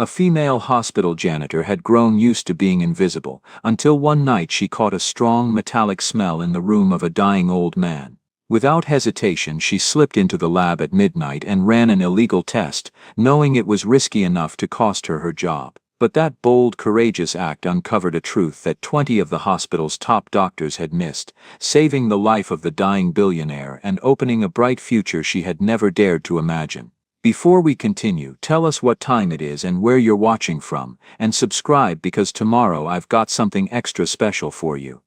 A female hospital janitor had grown used to being invisible, until one night she caught a strong metallic smell in the room of a dying old man. Without hesitation she slipped into the lab at midnight and ran an illegal test, knowing it was risky enough to cost her her job. But that bold, courageous act uncovered a truth that 20 of the hospital's top doctors had missed, saving the life of the dying billionaire and opening a bright future she had never dared to imagine. Before we continue, tell us what time it is and where you're watching from, and subscribe because tomorrow I've got something extra special for you.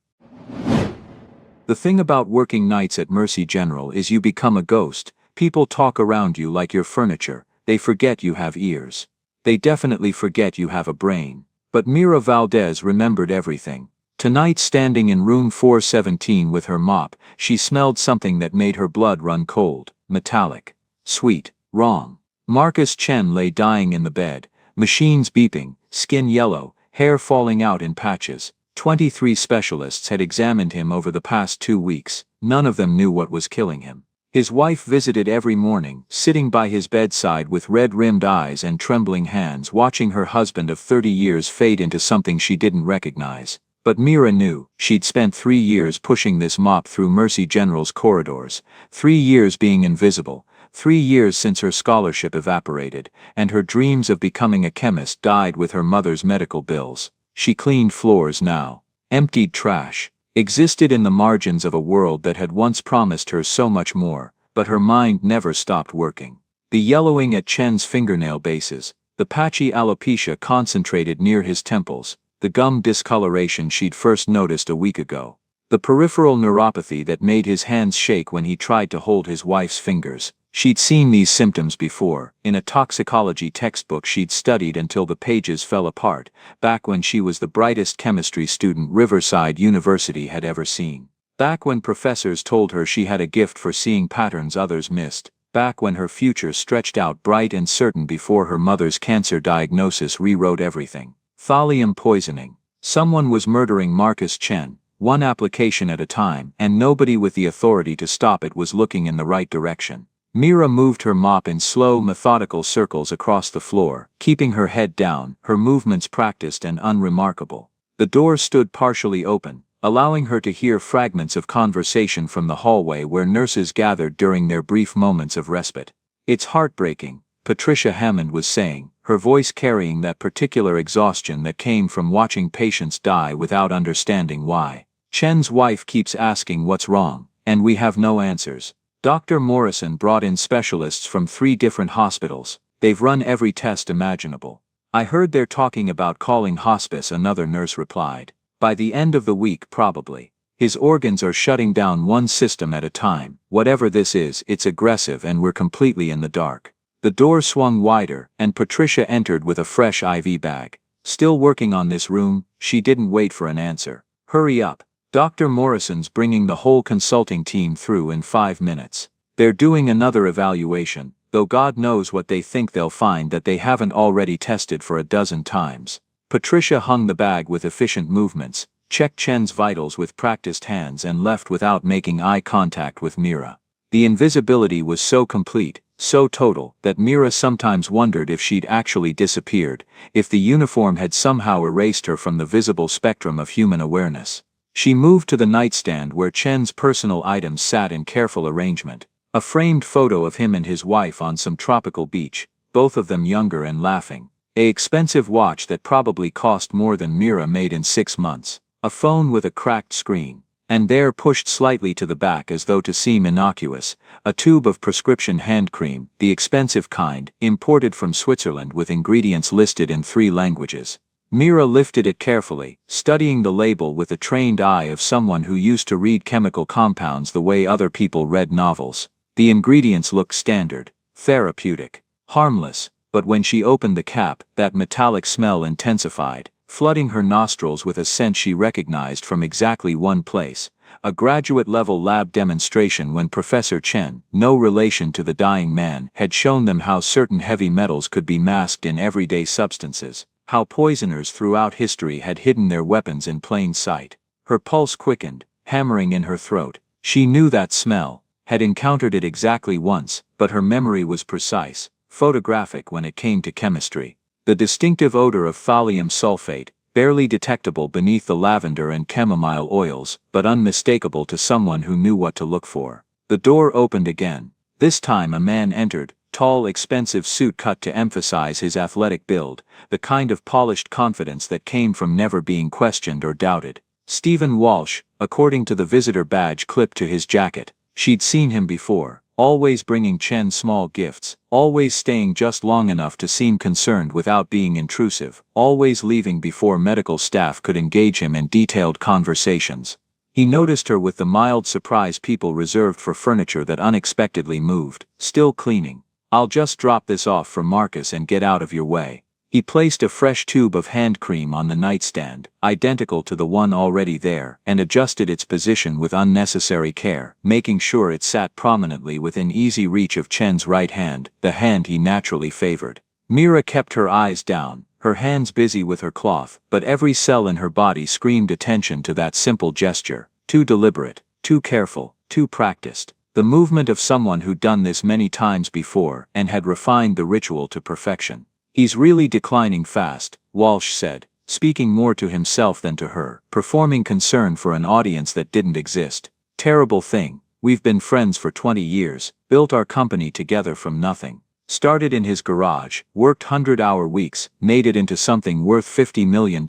The thing about working nights at Mercy General is you become a ghost. People talk around you like you're furniture. They forget you have ears. They definitely forget you have a brain. But Mira Valdez remembered everything. Tonight, standing in room 417 with her mop, she smelled something that made her blood run cold. Metallic. Sweet. Wrong. Marcus Chen lay dying in the bed, machines beeping, skin yellow, hair falling out in patches. 23 specialists had examined him over the past 2 weeks. None of them knew what was killing him. His wife visited every morning, sitting by his bedside with red-rimmed eyes and trembling hands, watching her husband of 30 years fade into something she didn't recognize. But Mira knew. She'd spent 3 years pushing this mop through Mercy General's corridors, 3 years being invisible, 3 years since her scholarship evaporated, and her dreams of becoming a chemist died with her mother's medical bills. She cleaned floors now, emptied trash, existed in the margins of a world that had once promised her so much more, but her mind never stopped working. The yellowing at Chen's fingernail bases, the patchy alopecia concentrated near his temples, the gum discoloration she'd first noticed a week ago, the peripheral neuropathy that made his hands shake when he tried to hold his wife's fingers. She'd seen these symptoms before, in a toxicology textbook she'd studied until the pages fell apart, back when she was the brightest chemistry student Riverside University had ever seen. Back when professors told her she had a gift for seeing patterns others missed. Back when her future stretched out bright and certain before her mother's cancer diagnosis rewrote everything. Thallium poisoning. Someone was murdering Marcus Chen, one application at a time, and nobody with the authority to stop it was looking in the right direction. Mira moved her mop in slow, methodical circles across the floor, keeping her head down, her movements practiced and unremarkable. The door stood partially open, allowing her to hear fragments of conversation from the hallway where nurses gathered during their brief moments of respite. "It's heartbreaking," Patricia Hammond was saying, her voice carrying that particular exhaustion that came from watching patients die without understanding why. "Chen's wife keeps asking what's wrong, and we have no answers. Dr. Morrison brought in specialists from 3 different hospitals. They've run every test imaginable. I heard they're talking about calling hospice," another nurse replied. "By the end of the week probably. His organs are shutting down one system at a time. Whatever this is, it's aggressive and we're completely in the dark." The door swung wider, and Patricia entered with a fresh IV bag. "Still working on this room?" She didn't wait for an answer. "Hurry up. Dr. Morrison's bringing the whole consulting team through in 5 minutes. They're doing another evaluation, though God knows what they think they'll find that they haven't already tested for a dozen times." Patricia hung the bag with efficient movements, checked Chen's vitals with practiced hands and left without making eye contact with Mira. The invisibility was so complete, so total, that Mira sometimes wondered if she'd actually disappeared, if the uniform had somehow erased her from the visible spectrum of human awareness. She moved to the nightstand where Chen's personal items sat in careful arrangement. A framed photo of him and his wife on some tropical beach, both of them younger and laughing. An expensive watch that probably cost more than Mira made in 6 months. A phone with a cracked screen. And there, pushed slightly to the back as though to seem innocuous, a tube of prescription hand cream, the expensive kind, imported from Switzerland with ingredients listed in 3 languages. Mira lifted it carefully, studying the label with the trained eye of someone who used to read chemical compounds the way other people read novels. The ingredients looked standard, therapeutic, harmless, but when she opened the cap, that metallic smell intensified, flooding her nostrils with a scent she recognized from exactly one place, a graduate-level lab demonstration when Professor Chen, no relation to the dying man, had shown them how certain heavy metals could be masked in everyday substances. How poisoners throughout history had hidden their weapons in plain sight. Her pulse quickened, hammering in her throat. She knew that smell, had encountered it exactly once, but her memory was precise, photographic when it came to chemistry. The distinctive odor of thallium sulfate, barely detectable beneath the lavender and chamomile oils, but unmistakable to someone who knew what to look for. The door opened again. This time a man entered, tall, expensive suit cut to emphasize his athletic build, the kind of polished confidence that came from never being questioned or doubted. Stephen Walsh, according to the visitor badge clipped to his jacket. She'd seen him before, always bringing Chen small gifts, always staying just long enough to seem concerned without being intrusive, always leaving before medical staff could engage him in detailed conversations. He noticed her with the mild surprise people reserved for furniture that unexpectedly moved. Still cleaning. I'll just drop this off for Marcus and get out of your way. He placed a fresh tube of hand cream on the nightstand, identical to the one already there, and adjusted its position with unnecessary care, making sure it sat prominently within easy reach of Chen's right hand, the hand he naturally favored. Mira kept her eyes down, her hands busy with her cloth, but every cell in her body screamed attention to that simple gesture, too deliberate, too careful, too practiced. The movement of someone who'd done this many times before and had refined the ritual to perfection. He's really declining fast, Walsh said, speaking more to himself than to her, performing concern for an audience that didn't exist. Terrible thing, we've been friends for 20 years, built our company together from nothing. Started in his garage, worked 100-hour weeks, made it into something worth $50 million,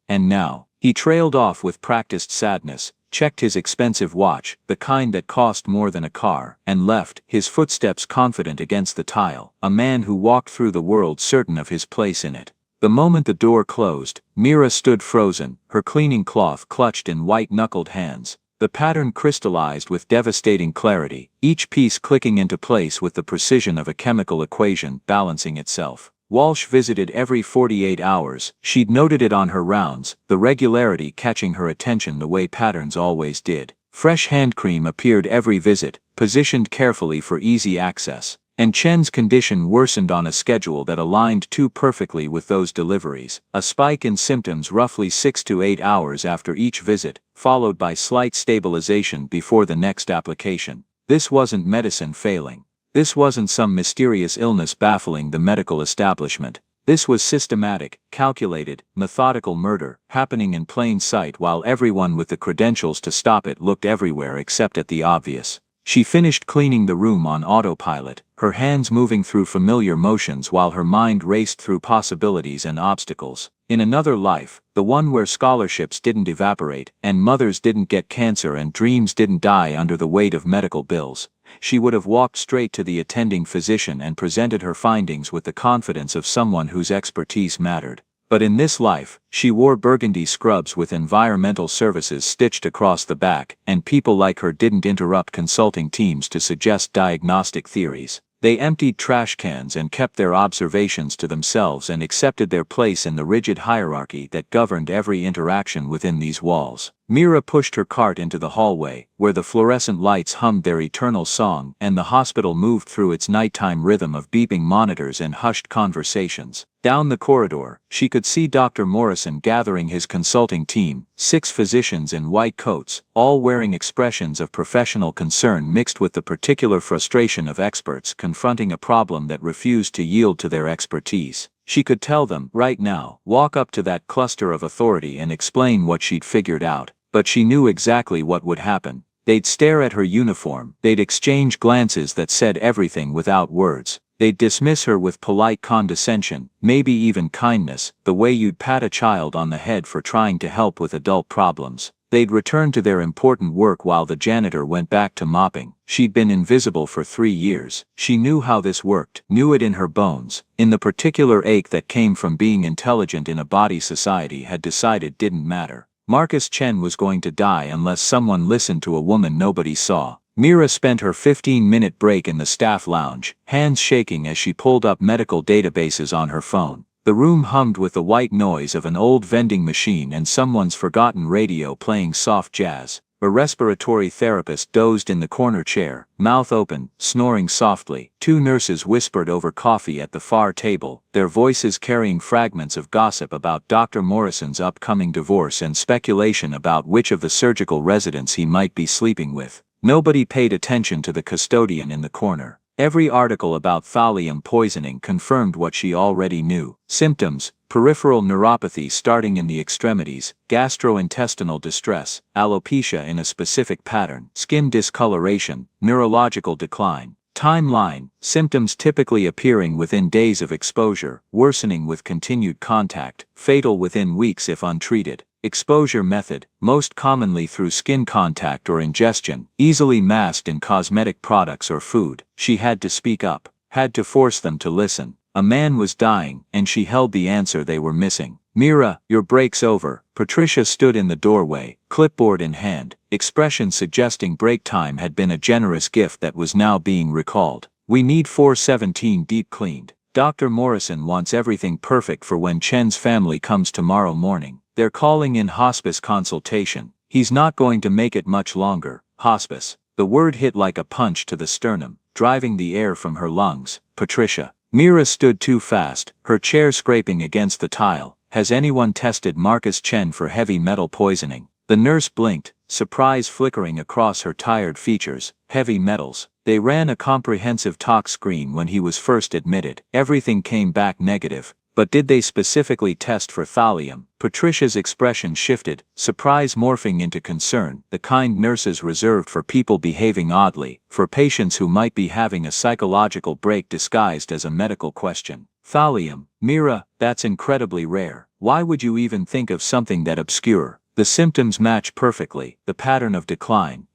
and now, he trailed off with practiced sadness, checked his expensive watch, the kind that cost more than a car, and left, his footsteps confident against the tile, a man who walked through the world certain of his place in it. The moment the door closed, Mira stood frozen, her cleaning cloth clutched in white-knuckled hands. The pattern crystallized with devastating clarity, each piece clicking into place with the precision of a chemical equation balancing itself. Walsh visited every 48 hours, she'd noted it on her rounds, the regularity catching her attention the way patterns always did. Fresh hand cream appeared every visit, positioned carefully for easy access, and Chen's condition worsened on a schedule that aligned too perfectly with those deliveries. A spike in symptoms roughly 6 to 8 hours after each visit, followed by slight stabilization before the next application. This wasn't medicine failing. This wasn't some mysterious illness baffling the medical establishment. This was systematic, calculated, methodical murder, happening in plain sight while everyone with the credentials to stop it looked everywhere except at the obvious. She finished cleaning the room on autopilot, her hands moving through familiar motions while her mind raced through possibilities and obstacles. In another life, the one where scholarships didn't evaporate, and mothers didn't get cancer and dreams didn't die under the weight of medical bills, she would have walked straight to the attending physician and presented her findings with the confidence of someone whose expertise mattered. But in this life, she wore burgundy scrubs with environmental services stitched across the back, and people like her didn't interrupt consulting teams to suggest diagnostic theories. They emptied trash cans and kept their observations to themselves and accepted their place in the rigid hierarchy that governed every interaction within these walls. Mira pushed her cart into the hallway, where the fluorescent lights hummed their eternal song and the hospital moved through its nighttime rhythm of beeping monitors and hushed conversations. Down the corridor, she could see Dr. Morrison gathering his consulting team, 6 physicians in white coats, all wearing expressions of professional concern mixed with the particular frustration of experts confronting a problem that refused to yield to their expertise. She could tell them, right now, walk up to that cluster of authority and explain what she'd figured out, but she knew exactly what would happen. They'd stare at her uniform, they'd exchange glances that said everything without words. They'd dismiss her with polite condescension, maybe even kindness, the way you'd pat a child on the head for trying to help with adult problems. They'd return to their important work while the janitor went back to mopping. She'd been invisible for 3 years. She knew how this worked, knew it in her bones, in the particular ache that came from being intelligent in a body society had decided didn't matter. Marcus Chen was going to die unless someone listened to a woman nobody saw. Mira spent her 15-minute break in the staff lounge, hands shaking as she pulled up medical databases on her phone. The room hummed with the white noise of an old vending machine and someone's forgotten radio playing soft jazz. A respiratory therapist dozed in the corner chair, mouth open, snoring softly. 2 nurses whispered over coffee at the far table, their voices carrying fragments of gossip about Dr. Morrison's upcoming divorce and speculation about which of the surgical residents he might be sleeping with. Nobody paid attention to the custodian in the corner. Every article about thallium poisoning confirmed what she already knew. Symptoms: peripheral neuropathy starting in the extremities, gastrointestinal distress, alopecia in a specific pattern, skin discoloration, neurological decline. Timeline: symptoms typically appearing within days of exposure, worsening with continued contact, fatal within weeks if untreated. Exposure method: most commonly through skin contact or ingestion, easily masked in cosmetic products or food. She had to speak up, had to force them to listen. A man was dying, and she held the answer they were missing. Mira, your break's over. Patricia stood in the doorway, clipboard in hand, expression suggesting break time had been a generous gift that was now being recalled. We need 417 deep cleaned. Dr. Morrison wants everything perfect for when Chen's family comes tomorrow morning. They're calling in hospice consultation. He's not going to make it much longer. Hospice. The word hit like a punch to the sternum, driving the air from her lungs. Patricia. Mira stood too fast, her chair scraping against the tile. Has anyone tested Marcus Chen for heavy metal poisoning? The nurse blinked, surprise flickering across her tired features. Heavy metals. They ran a comprehensive tox screen when he was first admitted. Everything came back negative. But did they specifically test for thallium? Patricia's expression shifted, surprise morphing into concern, the kind nurses reserved for people behaving oddly, for patients who might be having a psychological break disguised as a medical question. Thallium, Mira, that's incredibly rare. Why would you even think of something that obscure? The symptoms match perfectly, the pattern of decline,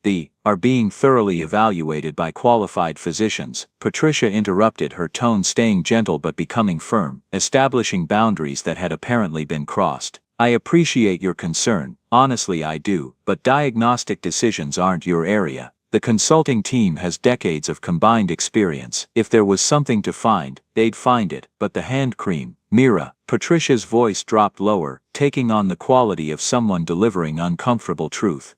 are being thoroughly evaluated by qualified physicians. Patricia interrupted, her tone staying gentle but becoming firm, establishing boundaries that had apparently been crossed. I appreciate your concern, honestly I do, but diagnostic decisions aren't your area. The consulting team has decades of combined experience. If there was something to find, they'd find it. But the hand cream, Mira. Patricia's voice dropped lower, taking on the quality of someone delivering uncomfortable truth.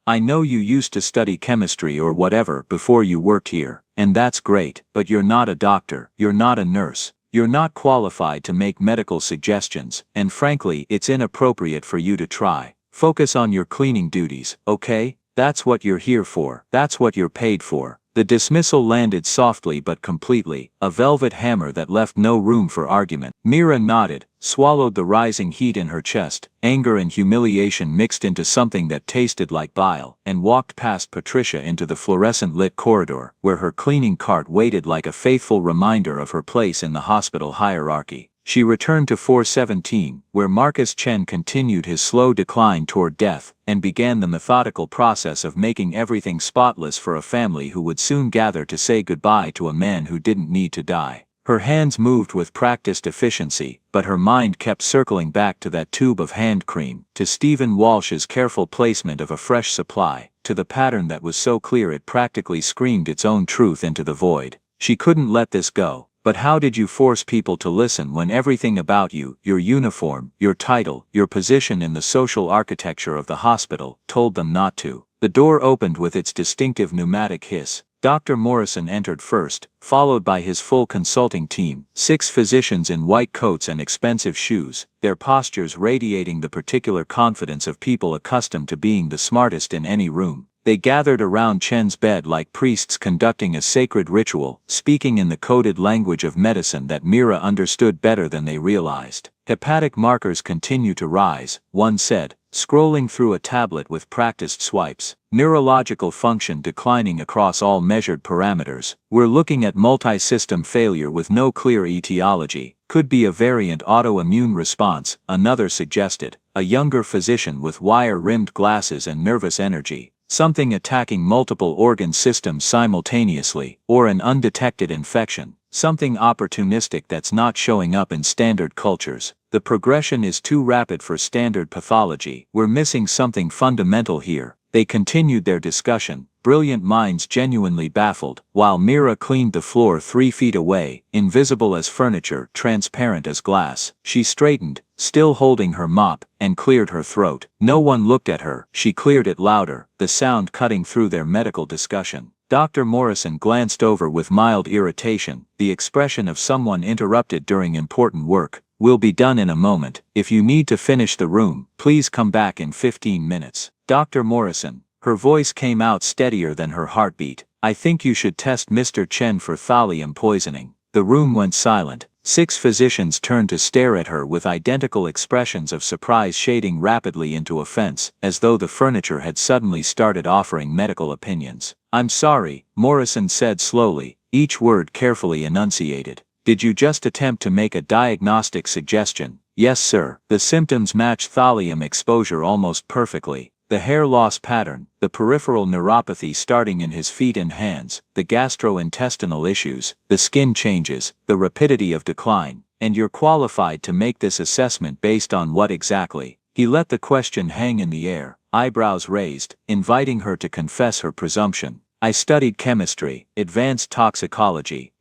I know you used to study chemistry or whatever before you worked here, and that's great, but you're not a doctor, you're not a nurse, you're not qualified to make medical suggestions, and frankly, it's inappropriate for you to try. Focus on your cleaning duties, okay? That's what you're here for, that's what you're paid for. The dismissal landed softly but completely, a velvet hammer that left no room for argument. Mira nodded, swallowed the rising heat in her chest, anger and humiliation mixed into something that tasted like bile, and walked past Patricia into the fluorescent-lit corridor, where her cleaning cart waited like a faithful reminder of her place in the hospital hierarchy. She returned to 417, where Marcus Chen continued his slow decline toward death, and began the methodical process of making everything spotless for a family who would soon gather to say goodbye to a man who didn't need to die. Her hands moved with practiced efficiency, but her mind kept circling back to that tube of hand cream, to Stephen Walsh's careful placement of a fresh supply, to the pattern that was so clear it practically screamed its own truth into the void. She couldn't let this go. But how did you force people to listen when everything about you, your uniform, your title, your position in the social architecture of the hospital, told them not to? The door opened with its distinctive pneumatic hiss. Dr. Morrison entered first, followed by his full consulting team, 6 physicians in white coats and expensive shoes, their postures radiating the particular confidence of people accustomed to being the smartest in any room. They gathered around Chen's bed like priests conducting a sacred ritual, speaking in the coded language of medicine that Mira understood better than they realized. Hepatic markers continue to rise, one said, scrolling through a tablet with practiced swipes. Neurological function declining across all measured parameters. We're looking at multi-system failure with no clear etiology. Could be a variant autoimmune response, another suggested. A younger physician with wire-rimmed glasses and nervous energy. Something attacking multiple organ systems simultaneously, or an undetected infection. Something opportunistic that's not showing up in standard cultures. The progression is too rapid for standard pathology. We're missing something fundamental here. They continued their discussion, brilliant minds genuinely baffled, while Mira cleaned the floor 3 feet away, invisible as furniture, transparent as glass. She straightened, still holding her mop, and cleared her throat. No one looked at her. She cleared it louder, the sound cutting through their medical discussion. Dr. Morrison glanced over with mild irritation, the expression of someone interrupted during important work. We'll be done in a moment. If you need to finish the room, please come back in 15 minutes. Dr. Morrison, Her voice came out steadier than her heartbeat. I think you should test Mr. Chen for thallium poisoning. The room went silent. 6 physicians turned to stare at her with identical expressions of surprise shading rapidly into offense, as though the furniture had suddenly started offering medical opinions. I'm sorry, Morrison said slowly, each word carefully enunciated. Did you just attempt to make a diagnostic suggestion? Yes, sir. The symptoms match thallium exposure almost perfectly. The hair loss pattern, the peripheral neuropathy starting in his feet and hands, the gastrointestinal issues, the skin changes, the rapidity of decline, and you're qualified to make this assessment based on what exactly? He let the question hang in the air, eyebrows raised, inviting her to confess her presumption. I studied chemistry, advanced toxicology.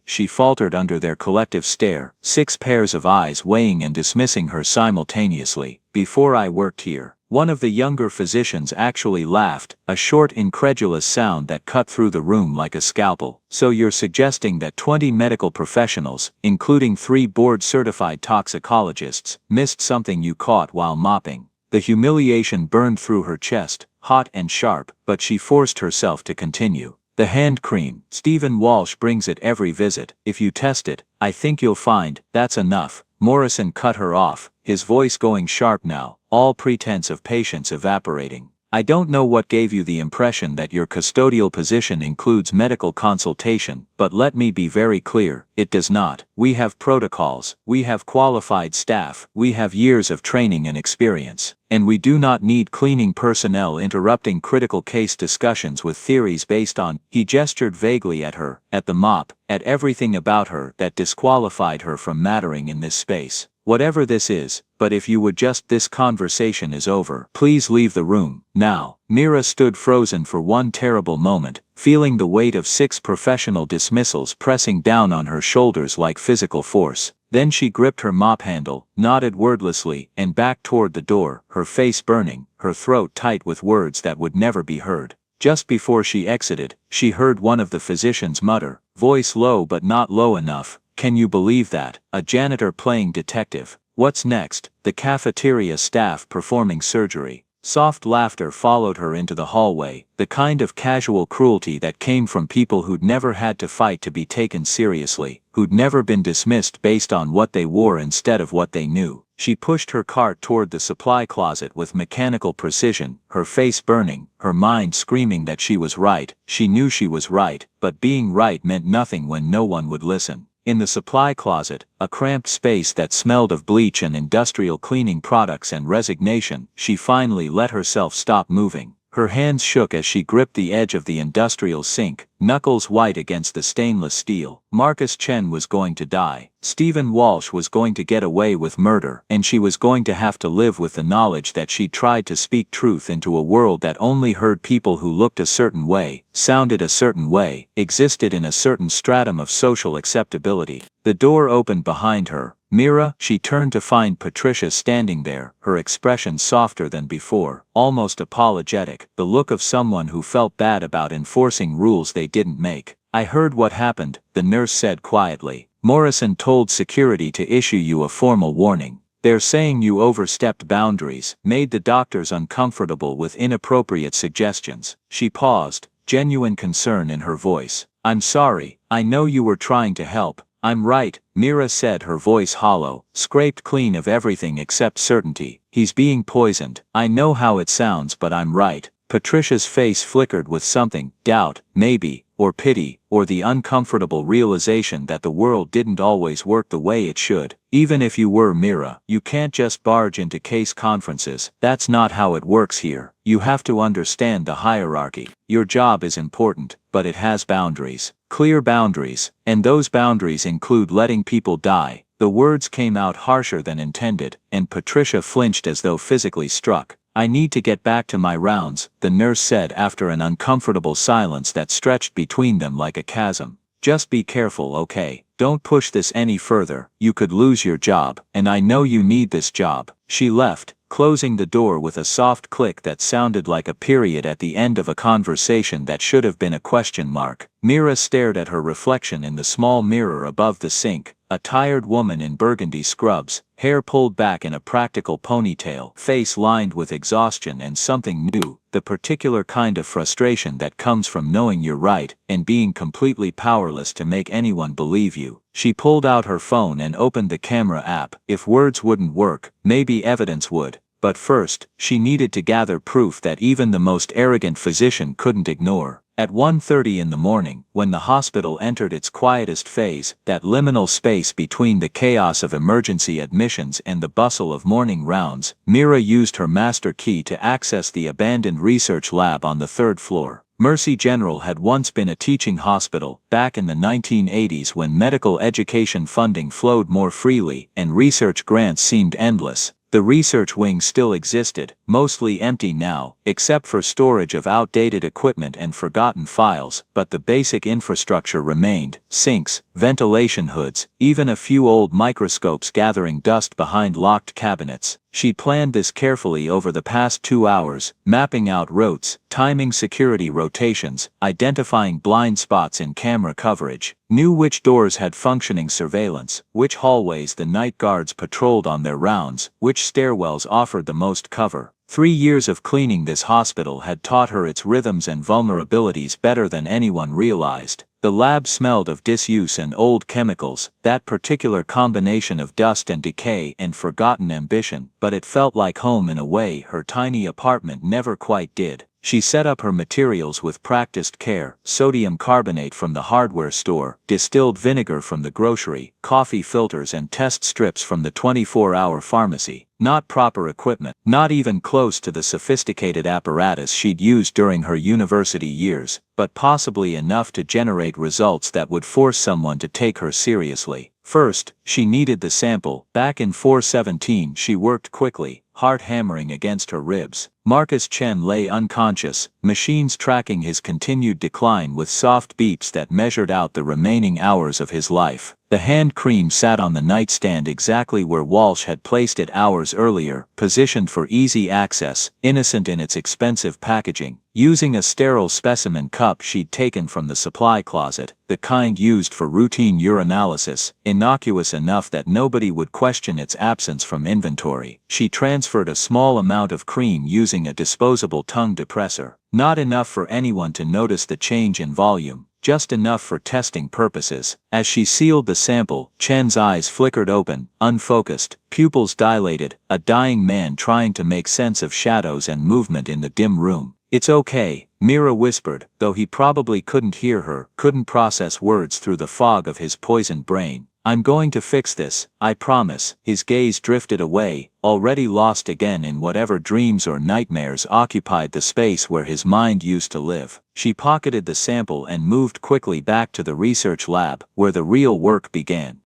She faltered under their collective stare, 6 pairs of eyes weighing and dismissing her simultaneously. Before I worked here. One of the younger physicians actually laughed, a short incredulous sound that cut through the room like a scalpel. So you're suggesting that 20 medical professionals, including 3 board-certified toxicologists, missed something you caught while mopping? The humiliation burned through her chest, hot and sharp, but she forced herself to continue. The hand cream, Stephen Walsh brings it every visit. If you test it, I think you'll find, that's enough. Morrison cut her off, his voice going sharp now, all pretense of patience evaporating. I don't know what gave you the impression that your custodial position includes medical consultation, but let me be very clear, it does not. We have protocols, we have qualified staff, we have years of training and experience, and we do not need cleaning personnel interrupting critical case discussions with theories based on, he gestured vaguely at her, at the mop, at everything about her that disqualified her from mattering in this space. Whatever this is, but if you would just this conversation is over, please leave the room, now. Mira stood frozen for one terrible moment, feeling the weight of 6 professional dismissals pressing down on her shoulders like physical force. Then she gripped her mop handle, nodded wordlessly, and backed toward the door, her face burning, her throat tight with words that would never be heard. Just before she exited, she heard one of the physicians mutter, voice low but not low enough, "Can you believe that? A janitor playing detective. What's next? The cafeteria staff performing surgery." Soft laughter followed her into the hallway, the kind of casual cruelty that came from people who'd never had to fight to be taken seriously, who'd never been dismissed based on what they wore instead of what they knew. She pushed her cart toward the supply closet with mechanical precision, her face burning, her mind screaming that she was right. She knew she was right, but being right meant nothing when no one would listen. In the supply closet, a cramped space that smelled of bleach and industrial cleaning products and resignation, she finally let herself stop moving. Her hands shook as she gripped the edge of the industrial sink, knuckles white against the stainless steel. Marcus Chen was going to die. Stephen Walsh was going to get away with murder, and she was going to have to live with the knowledge that she'd tried to speak truth into a world that only heard people who looked a certain way, sounded a certain way, existed in a certain stratum of social acceptability. The door opened behind her. Mira, she turned to find Patricia standing there, her expression softer than before, almost apologetic, the look of someone who felt bad about enforcing rules they didn't make. "I heard what happened," the nurse said quietly. "Morrison told security to issue you a formal warning. They're saying you overstepped boundaries, made the doctors uncomfortable with inappropriate suggestions." She paused, genuine concern in her voice. "I'm sorry, I know you were trying to help." "I'm right," Mira said, her voice hollow, scraped clean of everything except certainty. "He's being poisoned. I know how it sounds, but I'm right." Patricia's face flickered with something, doubt, maybe, or pity, or the uncomfortable realization that the world didn't always work the way it should. "Even if you were Mira, you can't just barge into case conferences. That's not how it works here. You have to understand the hierarchy. Your job is important, but it has boundaries. Clear boundaries, and those boundaries include letting people die." The words came out harsher than intended, and Patricia flinched as though physically struck. "I need to get back to my rounds," the nurse said after an uncomfortable silence that stretched between them like a chasm. "Just be careful, okay? Don't push this any further. You could lose your job, and I know you need this job." She left, closing the door with a soft click that sounded like a period at the end of a conversation that should have been a question mark. Mira stared at her reflection in the small mirror above the sink, a tired woman in burgundy scrubs, hair pulled back in a practical ponytail, face lined with exhaustion and something new, the particular kind of frustration that comes from knowing you're right and being completely powerless to make anyone believe you. She pulled out her phone and opened the camera app. If words wouldn't work, maybe evidence would. But first, she needed to gather proof that even the most arrogant physician couldn't ignore. At 1:30 in the morning, when the hospital entered its quietest phase, that liminal space between the chaos of emergency admissions and the bustle of morning rounds, Mira used her master key to access the abandoned research lab on the third floor. Mercy General had once been a teaching hospital, back in the 1980s when medical education funding flowed more freely and research grants seemed endless. The research wing still existed, mostly empty now, except for storage of outdated equipment and forgotten files, but the basic infrastructure remained: sinks, ventilation hoods, even a few old microscopes gathering dust behind locked cabinets. She planned this carefully over the past 2 hours, mapping out routes, timing security rotations, identifying blind spots in camera coverage, knew which doors had functioning surveillance, which hallways the night guards patrolled on their rounds, which stairwells offered the most cover. 3 years of cleaning this hospital had taught her its rhythms and vulnerabilities better than anyone realized. The lab smelled of disuse and old chemicals, that particular combination of dust and decay and forgotten ambition, but it felt like home in a way her tiny apartment never quite did. She set up her materials with practiced care: sodium carbonate from the hardware store, distilled vinegar from the grocery, coffee filters and test strips from the 24-hour pharmacy. Not proper equipment, not even close to the sophisticated apparatus she'd used during her university years, but possibly enough to generate results that would force someone to take her seriously. First, she needed the sample. Back in 417 she worked quickly, heart hammering against her ribs. Marcus Chen lay unconscious, machines tracking his continued decline with soft beeps that measured out the remaining hours of his life. The hand cream sat on the nightstand exactly where Walsh had placed it hours earlier, positioned for easy access, innocent in its expensive packaging. Using a sterile specimen cup she'd taken from the supply closet, the kind used for routine urinalysis, innocuous enough that nobody would question its absence from inventory, she transferred a small amount of cream using a disposable tongue depressor. Not enough for anyone to notice the change in volume, just enough for testing purposes. As she sealed the sample, Chen's eyes flickered open, unfocused, pupils dilated, a dying man trying to make sense of shadows and movement in the dim room. "It's okay," Mira whispered, though he probably couldn't hear her, couldn't process words through the fog of his poisoned brain. "I'm going to fix this, I promise." His gaze drifted away, already lost again in whatever dreams or nightmares occupied the space where his mind used to live. She pocketed the sample and moved quickly back to the research lab, where the real work began.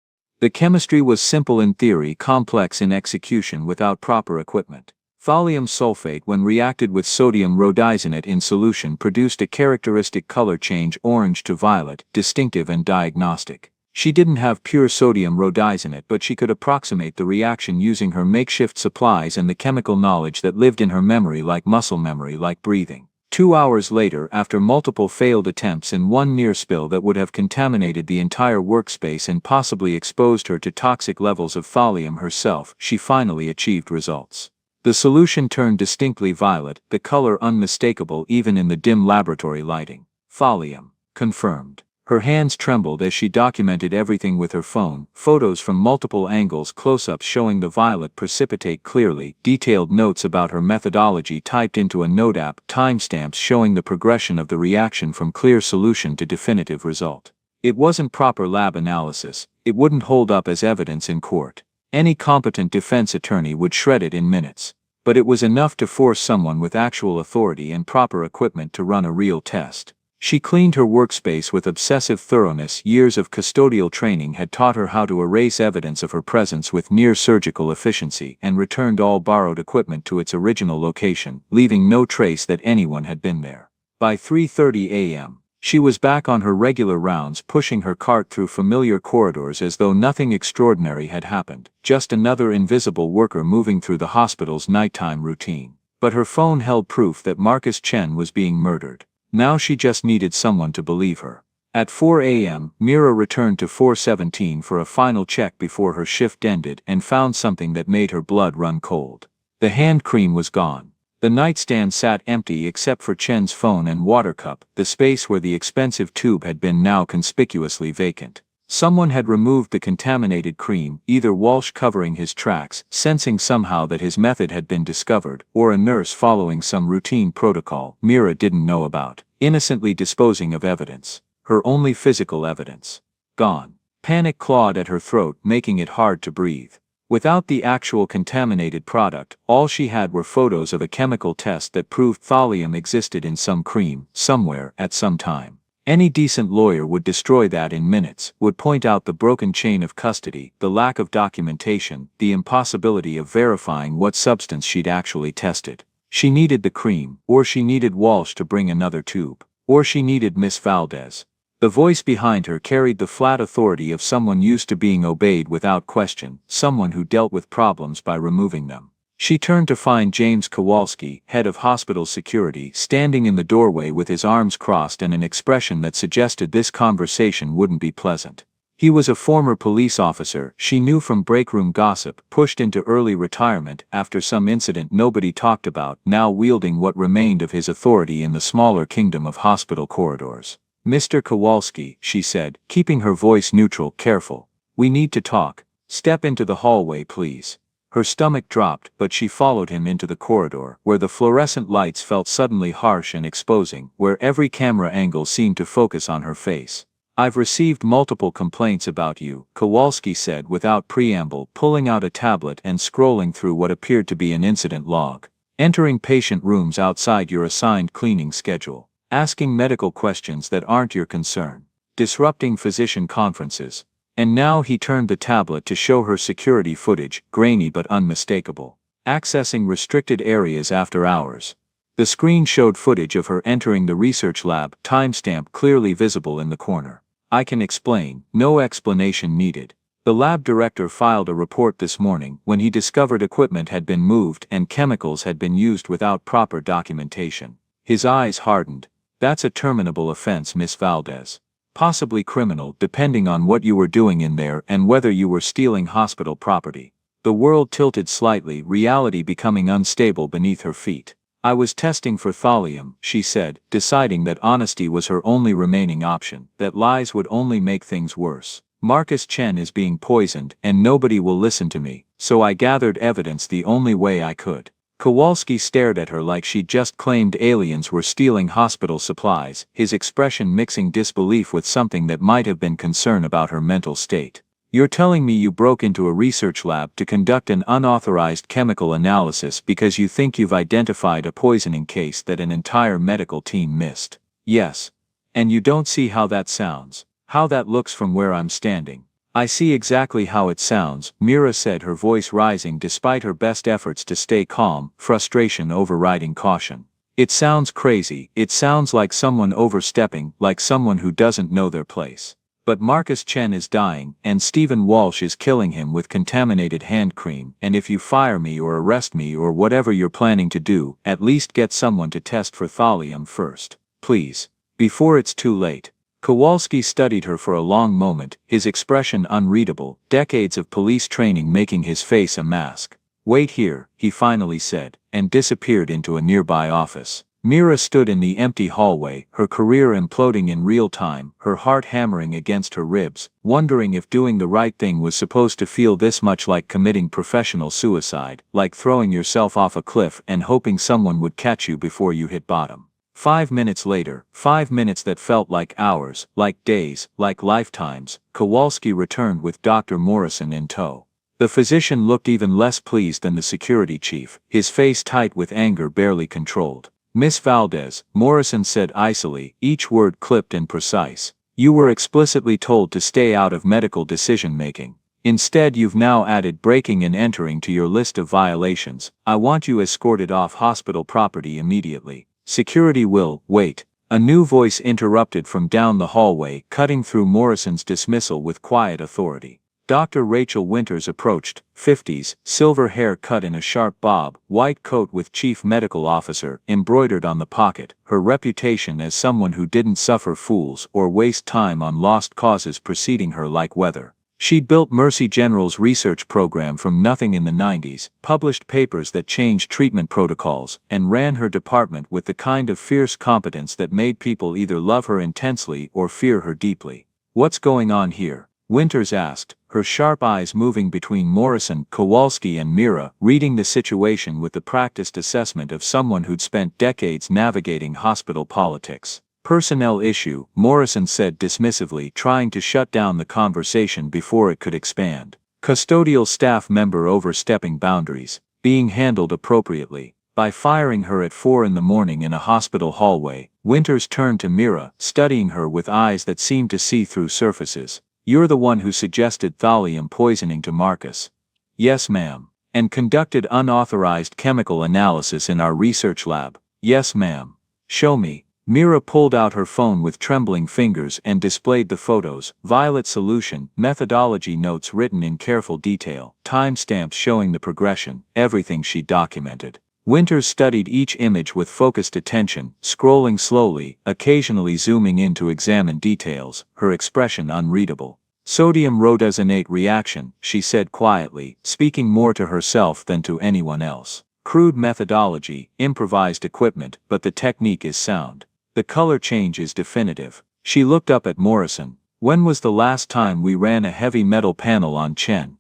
The chemistry was simple in theory, complex in execution without proper equipment. Thallium sulfate, when reacted with sodium rhodizonate in solution, produced a characteristic color change, orange to violet, distinctive and diagnostic. She didn't have pure sodium rhodizonate, but she could approximate the reaction using her makeshift supplies and the chemical knowledge that lived in her memory, like muscle memory, like breathing. 2 hours later, after multiple failed attempts and one near spill that would have contaminated the entire workspace and possibly exposed her to toxic levels of thallium herself, she finally achieved results. The solution turned distinctly violet, the color unmistakable even in the dim laboratory lighting. "Thallium," confirmed. Her hands trembled as she documented everything with her phone, photos from multiple angles, close-ups showing the violet precipitate clearly, detailed notes about her methodology typed into a note app, timestamps showing the progression of the reaction from clear solution to definitive result. It wasn't proper lab analysis, it wouldn't hold up as evidence in court. Any competent defense attorney would shred it in minutes. But it was enough to force someone with actual authority and proper equipment to run a real test. She cleaned her workspace with obsessive thoroughness. Years of custodial training had taught her how to erase evidence of her presence with near-surgical efficiency and returned all borrowed equipment to its original location, leaving no trace that anyone had been there. By 3:30 a.m., she was back on her regular rounds, pushing her cart through familiar corridors as though nothing extraordinary had happened, just another invisible worker moving through the hospital's nighttime routine. But her phone held proof that Marcus Chen was being murdered. Now she just needed someone to believe her. At 4 a.m., Mira returned to 417 for a final check before her shift ended and found something that made her blood run cold. The hand cream was gone. The nightstand sat empty except for Chen's phone and water cup, the space where the expensive tube had been now conspicuously vacant. Someone had removed the contaminated cream, either Walsh covering his tracks, sensing somehow that his method had been discovered, or a nurse following some routine protocol Mira didn't know about, innocently disposing of evidence. Her only physical evidence. Gone. Panic clawed at her throat, making it hard to breathe. Without the actual contaminated product, all she had were photos of a chemical test that proved thallium existed in some cream, somewhere, at some time. Any decent lawyer would destroy that in minutes, would point out the broken chain of custody, the lack of documentation, the impossibility of verifying what substance she'd actually tested. She needed the cream, or she needed Walsh to bring another tube, or she needed Miss Valdez. The voice behind her carried the flat authority of someone used to being obeyed without question, someone who dealt with problems by removing them. She turned to find James Kowalski, head of hospital security, standing in the doorway with his arms crossed and an expression that suggested this conversation wouldn't be pleasant. He was a former police officer she knew from breakroom gossip, pushed into early retirement after some incident nobody talked about, now wielding what remained of his authority in the smaller kingdom of hospital corridors. "Mr. Kowalski," she said, keeping her voice neutral, careful. "We need to talk. Step into the hallway, please." Her stomach dropped, but she followed him into the corridor, where the fluorescent lights felt suddenly harsh and exposing, where every camera angle seemed to focus on her face. "I've received multiple complaints about you," Kowalski said without preamble, pulling out a tablet and scrolling through what appeared to be an incident log. "Entering patient rooms outside your assigned cleaning schedule. Asking medical questions that aren't your concern. Disrupting physician conferences." And now he turned the tablet to show her security footage, grainy but unmistakable. "Accessing restricted areas after hours." The screen showed footage of her entering the research lab, timestamp clearly visible in the corner. "I can explain, no explanation needed. The lab director filed a report this morning when he discovered equipment had been moved and chemicals had been used without proper documentation." His eyes hardened. "That's a terminable offense, Miss Valdez. Possibly criminal, depending on what you were doing in there and whether you were stealing hospital property." The world tilted slightly, reality becoming unstable beneath her feet. "I was testing for thallium," she said, deciding that honesty was her only remaining option, that lies would only make things worse. "Marcus Chen is being poisoned, and nobody will listen to me, so I gathered evidence the only way I could." Kowalski stared at her like she'd just claimed aliens were stealing hospital supplies, his expression mixing disbelief with something that might have been concern about her mental state. "You're telling me you broke into a research lab to conduct an unauthorized chemical analysis because you think you've identified a poisoning case that an entire medical team missed?" "Yes. And you don't see how that sounds, how that looks from where I'm standing." "I see exactly how it sounds," Mira said, her voice rising despite her best efforts to stay calm, frustration overriding caution. "It sounds crazy, it sounds like someone overstepping, like someone who doesn't know their place. But Marcus Chen is dying, and Stephen Walsh is killing him with contaminated hand cream, and if you fire me or arrest me or whatever you're planning to do, at least get someone to test for thallium first. Please. Before it's too late." Kowalski studied her for a long moment, his expression unreadable, decades of police training making his face a mask. "Wait here," he finally said, and disappeared into a nearby office. Mira stood in the empty hallway, her career imploding in real time, her heart hammering against her ribs, wondering if doing the right thing was supposed to feel this much like committing professional suicide, like throwing yourself off a cliff and hoping someone would catch you before you hit bottom. 5 minutes later, 5 minutes that felt like hours, like days, like lifetimes, Kowalski returned with Dr. Morrison in tow. The physician looked even less pleased than the security chief, his face tight with anger barely controlled. "Miss Valdez," Morrison said icily, each word clipped and precise, "you were explicitly told to stay out of medical decision-making. Instead you've now added breaking and entering to your list of violations. I want you escorted off hospital property immediately." "Security will wait." A new voice interrupted from down the hallway, cutting through Morrison's dismissal with quiet authority. Dr. Rachel Winters approached, 50s, silver hair cut in a sharp bob, white coat with chief medical officer embroidered on the pocket, her reputation as someone who didn't suffer fools or waste time on lost causes preceding her like weather. She'd built Mercy General's research program from nothing in the 90s, published papers that changed treatment protocols, and ran her department with the kind of fierce competence that made people either love her intensely or fear her deeply. "What's going on here?" Winters asked, her sharp eyes moving between Morrison, Kowalski and Mira, reading the situation with the practiced assessment of someone who'd spent decades navigating hospital politics. "Personnel issue," Morrison said dismissively, trying to shut down the conversation before it could expand. "Custodial staff member overstepping boundaries, being handled appropriately." By firing her at 4 in the morning in a hospital hallway, Winters turned to Mira, studying her with eyes that seemed to see through surfaces. "You're the one who suggested thallium poisoning to Marcus?" "Yes, ma'am." "And conducted unauthorized chemical analysis in our research lab?" "Yes, ma'am." "Show me." Mira pulled out her phone with trembling fingers and displayed the photos, violet solution, methodology notes written in careful detail, timestamps showing the progression, everything she documented. Winters studied each image with focused attention, scrolling slowly, occasionally zooming in to examine details, her expression unreadable. "Sodium rhodazonate reaction," she said quietly, speaking more to herself than to anyone else. "Crude methodology, improvised equipment, but the technique is sound. The color change is definitive." She looked up at Morrison. "When was the last time we ran a heavy metal panel on Chen?"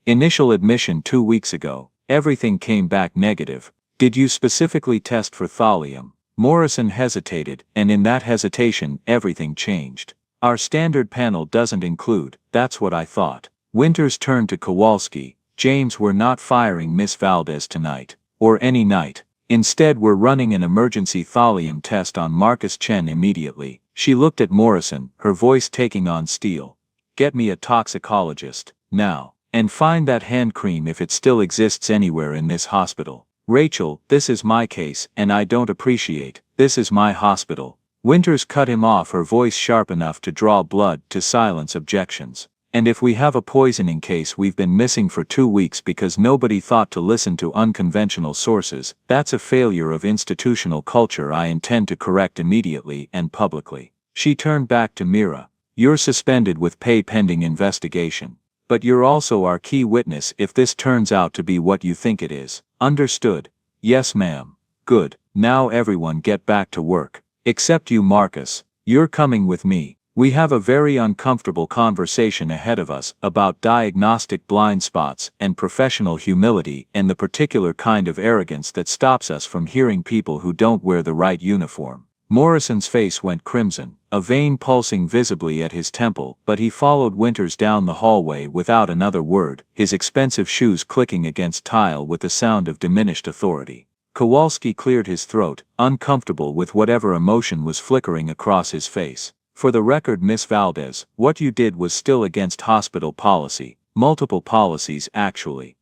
"Initial admission 2 weeks ago. Everything came back negative." "Did you specifically test for thallium?" Morrison hesitated, and in that hesitation, everything changed. "Our standard panel doesn't include." "That's what I thought." Winters turned to Kowalski. "James, we're not firing Miss Valdez tonight. Or any night. Instead, we're running an emergency thallium test on Marcus Chen immediately." She looked at Morrison, her voice taking on steel. "Get me a toxicologist, now. And find that hand cream if it still exists anywhere in this hospital." "Rachel, this is my case, and I don't appreciate. This is my hospital." Winters cut him off, her voice sharp enough to draw blood, to silence objections. "And if we have a poisoning case we've been missing for 2 weeks because nobody thought to listen to unconventional sources, that's a failure of institutional culture I intend to correct immediately and publicly." She turned back to Mira. "You're suspended with pay pending investigation. But you're also our key witness if this turns out to be what you think it is. Understood?" "Yes, ma'am." "Good. Now everyone get back to work. Except you, Marcus. You're coming with me. We have a very uncomfortable conversation ahead of us about diagnostic blind spots and professional humility and the particular kind of arrogance that stops us from hearing people who don't wear the right uniform." Morrison's face went crimson, a vein pulsing visibly at his temple, but he followed Winters down the hallway without another word, his expensive shoes clicking against tile with the sound of diminished authority. Kowalski cleared his throat, uncomfortable with whatever emotion was flickering across his face. "For the record, Miss Valdez, what you did was still against hospital policy, multiple policies actually."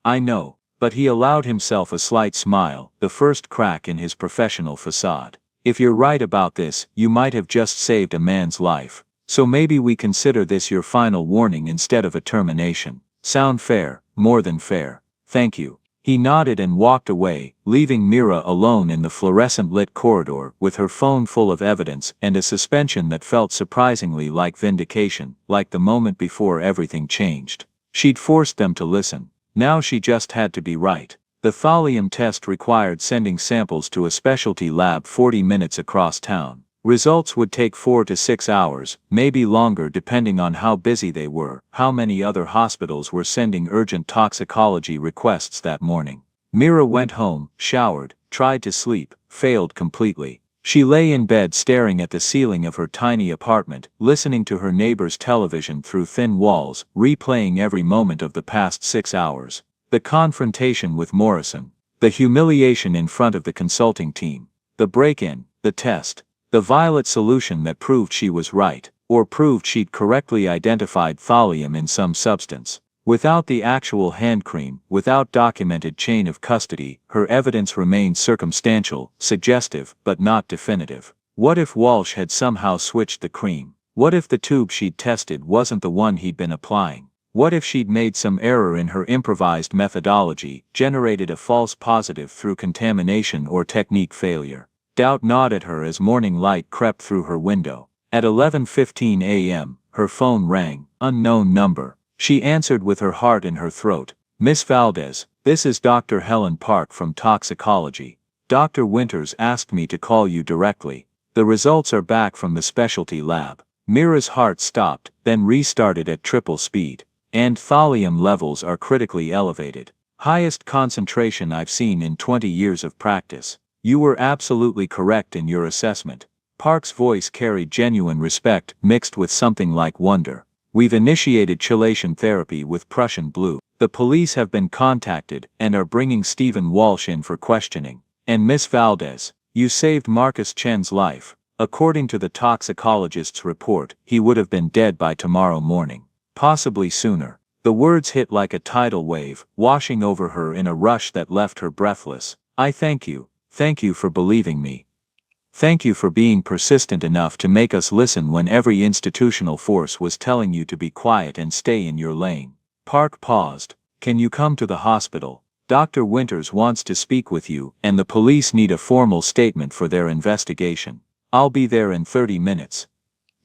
"I know," but he allowed himself a slight smile, the first crack in his professional facade. "If you're right about this, you might have just saved a man's life. So maybe we consider this your final warning instead of a termination. Sound fair?" "More than fair. Thank you." He nodded and walked away, leaving Mira alone in the fluorescent-lit corridor with her phone full of evidence and a suspension that felt surprisingly like vindication, like the moment before everything changed. She'd forced them to listen. Now she just had to be right. The thallium test required sending samples to a specialty lab 40 minutes across town. Results would take 4 to 6 hours, maybe longer depending on how busy they were, how many other hospitals were sending urgent toxicology requests that morning. Mira went home, showered, tried to sleep, failed completely. She lay in bed staring at the ceiling of her tiny apartment, listening to her neighbor's television through thin walls, replaying every moment of the past 6 hours. The confrontation with Morrison, the humiliation in front of the consulting team, the break-in, the test. The violet solution that proved she was right, or proved she'd correctly identified thallium in some substance. Without the actual hand cream, without documented chain of custody, her evidence remained circumstantial, suggestive, but not definitive. What if Walsh had somehow switched the cream? What if the tube she'd tested wasn't the one he'd been applying? What if she'd made some error in her improvised methodology, generated a false positive through contamination or technique failure? Doubt gnawed at her as morning light crept through her window. At 11:15 a.m., her phone rang, unknown number. She answered with her heart in her throat. "Miss Valdez, this is Dr. Helen Park from toxicology. Dr. Winters asked me to call you directly. The results are back from the specialty lab." Mira's heart stopped, then restarted at triple speed. "And thallium levels are critically elevated. Highest concentration I've seen in 20 years of practice. You were absolutely correct in your assessment." Park's voice carried genuine respect mixed with something like wonder. "We've initiated chelation therapy with Prussian blue. The police have been contacted and are bringing Stephen Walsh in for questioning. And Miss Valdez, you saved Marcus Chen's life. According to the toxicologist's report, he would have been dead by tomorrow morning. Possibly sooner." The words hit like a tidal wave, washing over her in a rush that left her breathless. "I thank you. Thank you for believing me. Thank you for being persistent enough to make us listen when every institutional force was telling you to be quiet and stay in your lane." Park paused. "Can you come to the hospital? Dr. Winters wants to speak with you, and the police need a formal statement for their investigation. I'll be there in 30 minutes.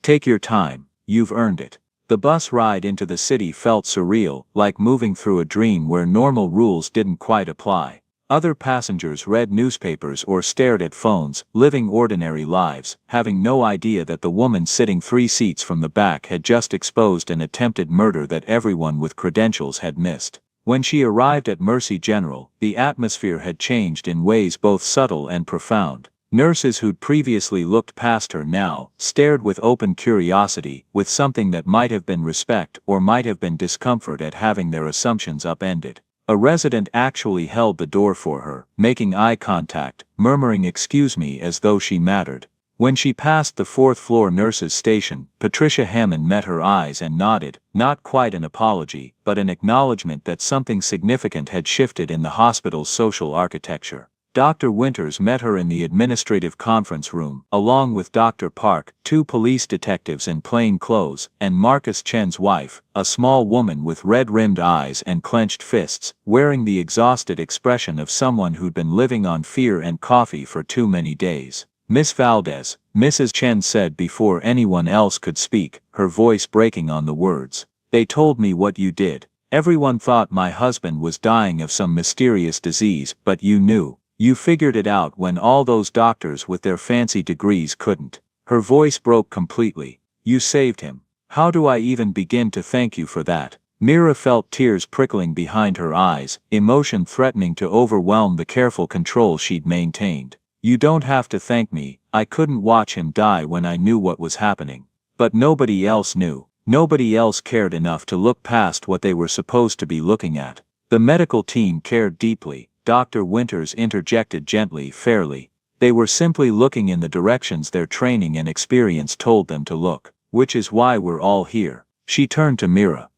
Take your time, you've earned it." The bus ride into the city felt surreal, like moving through a dream where normal rules didn't quite apply. Other passengers read newspapers or stared at phones, living ordinary lives, having no idea that the woman sitting 3 seats from the back had just exposed an attempted murder that everyone with credentials had missed. When she arrived at Mercy General, the atmosphere had changed in ways both subtle and profound. Nurses who'd previously looked past her now stared with open curiosity, with something that might have been respect or might have been discomfort at having their assumptions upended. A resident actually held the door for her, making eye contact, murmuring "excuse me" as though she mattered. When she passed the 4th-floor nurses' station, Patricia Hammond met her eyes and nodded, not quite an apology, but an acknowledgement that something significant had shifted in the hospital's social architecture. Dr. Winters met her in the administrative conference room, along with Dr. Park, 2 police detectives in plain clothes, and Marcus Chen's wife, a small woman with red-rimmed eyes and clenched fists, wearing the exhausted expression of someone who'd been living on fear and coffee for too many days. "Miss Valdez," Mrs. Chen said before anyone else could speak, her voice breaking on the words. "They told me what you did. Everyone thought my husband was dying of some mysterious disease, but you knew. You figured it out when all those doctors with their fancy degrees couldn't." Her voice broke completely. "You saved him. How do I even begin to thank you for that?" Mira felt tears prickling behind her eyes, emotion threatening to overwhelm the careful control she'd maintained. "You don't have to thank me. I couldn't watch him die when I knew what was happening. But nobody else knew. Nobody else cared enough to look past what they were supposed to be looking at. The medical team cared deeply," Dr. Winters interjected gently, fairly. "They were simply looking in the directions their training and experience told them to look. Which is why we're all here." She turned to Mira.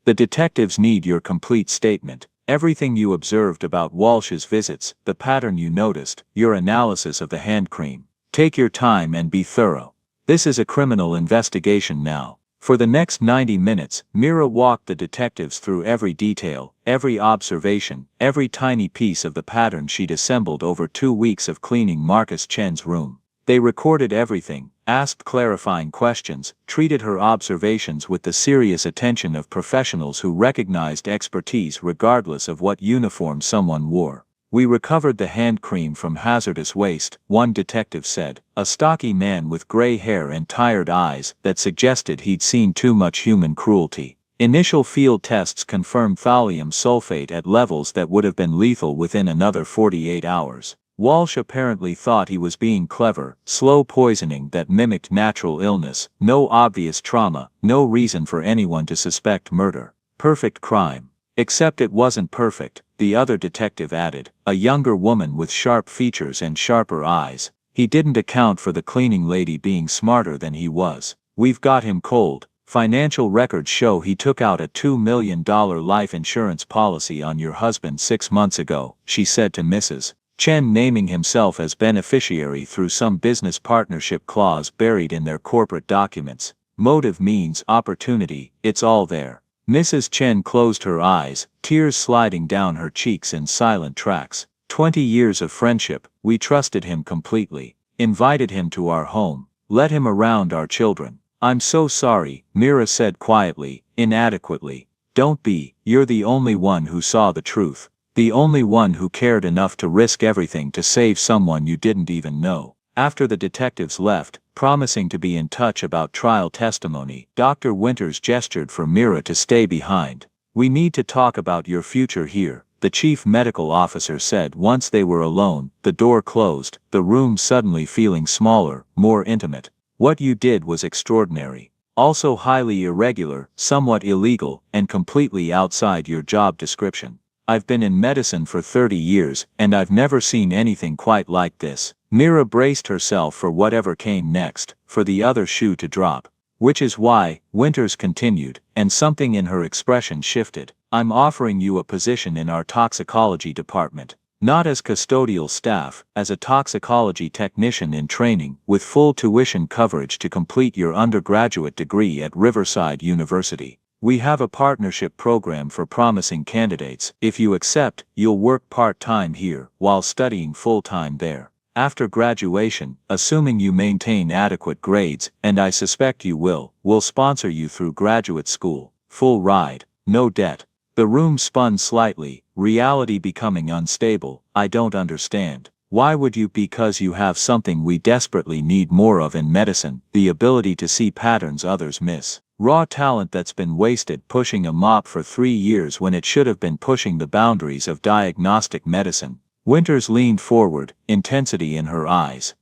"The detectives need your complete statement. Everything you observed about Walsh's visits, the pattern you noticed, your analysis of the hand cream. Take your time and be thorough. This is a criminal investigation now." For the next 90 minutes, Mira walked the detectives through every detail, every observation, every tiny piece of the pattern she'd assembled over 2 weeks of cleaning Marcus Chen's room. They recorded everything, asked clarifying questions, treated her observations with the serious attention of professionals who recognized expertise regardless of what uniform someone wore. "We recovered the hand cream from hazardous waste," one detective said, a stocky man with gray hair and tired eyes that suggested he'd seen too much human cruelty. "Initial field tests confirmed thallium sulfate at levels that would have been lethal within another 48 hours. Walsh apparently thought he was being clever, slow poisoning that mimicked natural illness, no obvious trauma, no reason for anyone to suspect murder. Perfect crime. Except it wasn't perfect," the other detective added, a younger woman with sharp features and sharper eyes. "He didn't account for the cleaning lady being smarter than he was. We've got him cold. Financial records show he took out a $2 million life insurance policy on your husband 6 months ago," she said to Mrs. Chen, naming himself as beneficiary through some business partnership clause buried in their corporate documents. "Motive means opportunity, it's all there." Mrs. Chen closed her eyes, tears sliding down her cheeks in silent tracks. 20 years of friendship, we trusted him completely, invited him to our home, let him around our children. I'm so sorry, Mira said quietly, inadequately. Don't be, you're the only one who saw the truth. The only one who cared enough to risk everything to save someone you didn't even know. After the detectives left, promising to be in touch about trial testimony, Dr. Winters gestured for Mira to stay behind. We need to talk about your future here, the chief medical officer said once they were alone, the door closed, the room suddenly feeling smaller, more intimate. What you did was extraordinary. Also highly irregular, somewhat illegal, and completely outside your job description. I've been in medicine for 30 years, and I've never seen anything quite like this. Mira braced herself for whatever came next, for the other shoe to drop. Which is why, Winters continued, and something in her expression shifted. I'm offering you a position in our toxicology department. Not as custodial staff, as a toxicology technician in training, with full tuition coverage to complete your undergraduate degree at Riverside University. We have a partnership program for promising candidates. If you accept, you'll work part-time here, while studying full-time there. After graduation, assuming you maintain adequate grades, and I suspect you will, we'll sponsor you through graduate school. Full ride, no debt. The room spun slightly, reality becoming unstable. I don't understand. Why would you? Because you have something we desperately need more of in medicine, the ability to see patterns others miss. Raw talent that's been wasted pushing a mop for 3 years when it should have been pushing the boundaries of diagnostic medicine. Winters leaned forward, intensity in her eyes.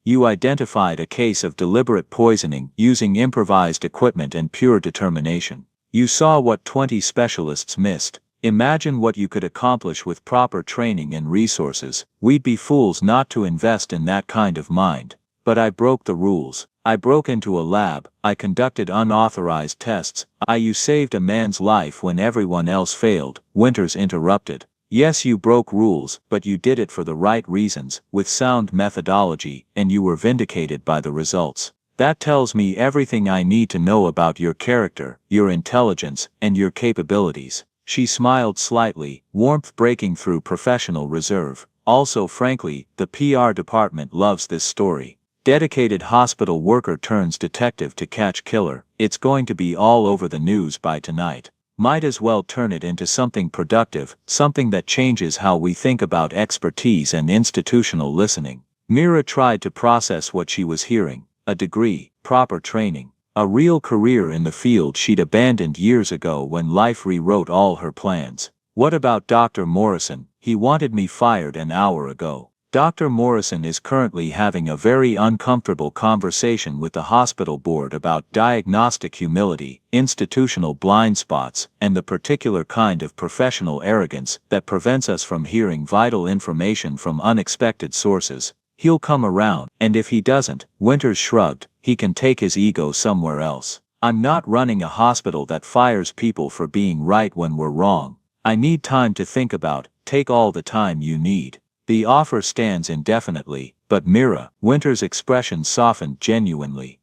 You identified a case of deliberate poisoning using improvised equipment and pure determination. You saw what 20 specialists missed. Imagine what you could accomplish with proper training and resources. We'd be fools not to invest in that kind of mind. But I broke the rules. I broke into a lab, I conducted unauthorized tests. You saved a man's life when everyone else failed, Winters interrupted. Yes, you broke rules, but you did it for the right reasons, with sound methodology, and you were vindicated by the results. That tells me everything I need to know about your character, your intelligence, and your capabilities. She smiled slightly, warmth breaking through professional reserve. Also, frankly, the PR department loves this story. Dedicated hospital worker turns detective to catch killer. It's going to be all over the news by tonight. Might as well turn it into something productive, something that changes how we think about expertise and institutional listening. Mira tried to process what she was hearing. A degree, proper training, a real career in the field she'd abandoned years ago when life rewrote all her plans. What about Dr. Morrison? He wanted me fired an hour ago. Dr. Morrison is currently having a very uncomfortable conversation with the hospital board about diagnostic humility, institutional blind spots, and the particular kind of professional arrogance that prevents us from hearing vital information from unexpected sources. He'll come around, and if he doesn't, Winters shrugged, he can take his ego somewhere else. I'm not running a hospital that fires people for being right when we're wrong. I need time to think about. Take all the time you need. The offer stands indefinitely, but Mira, Winters' expression softened genuinely.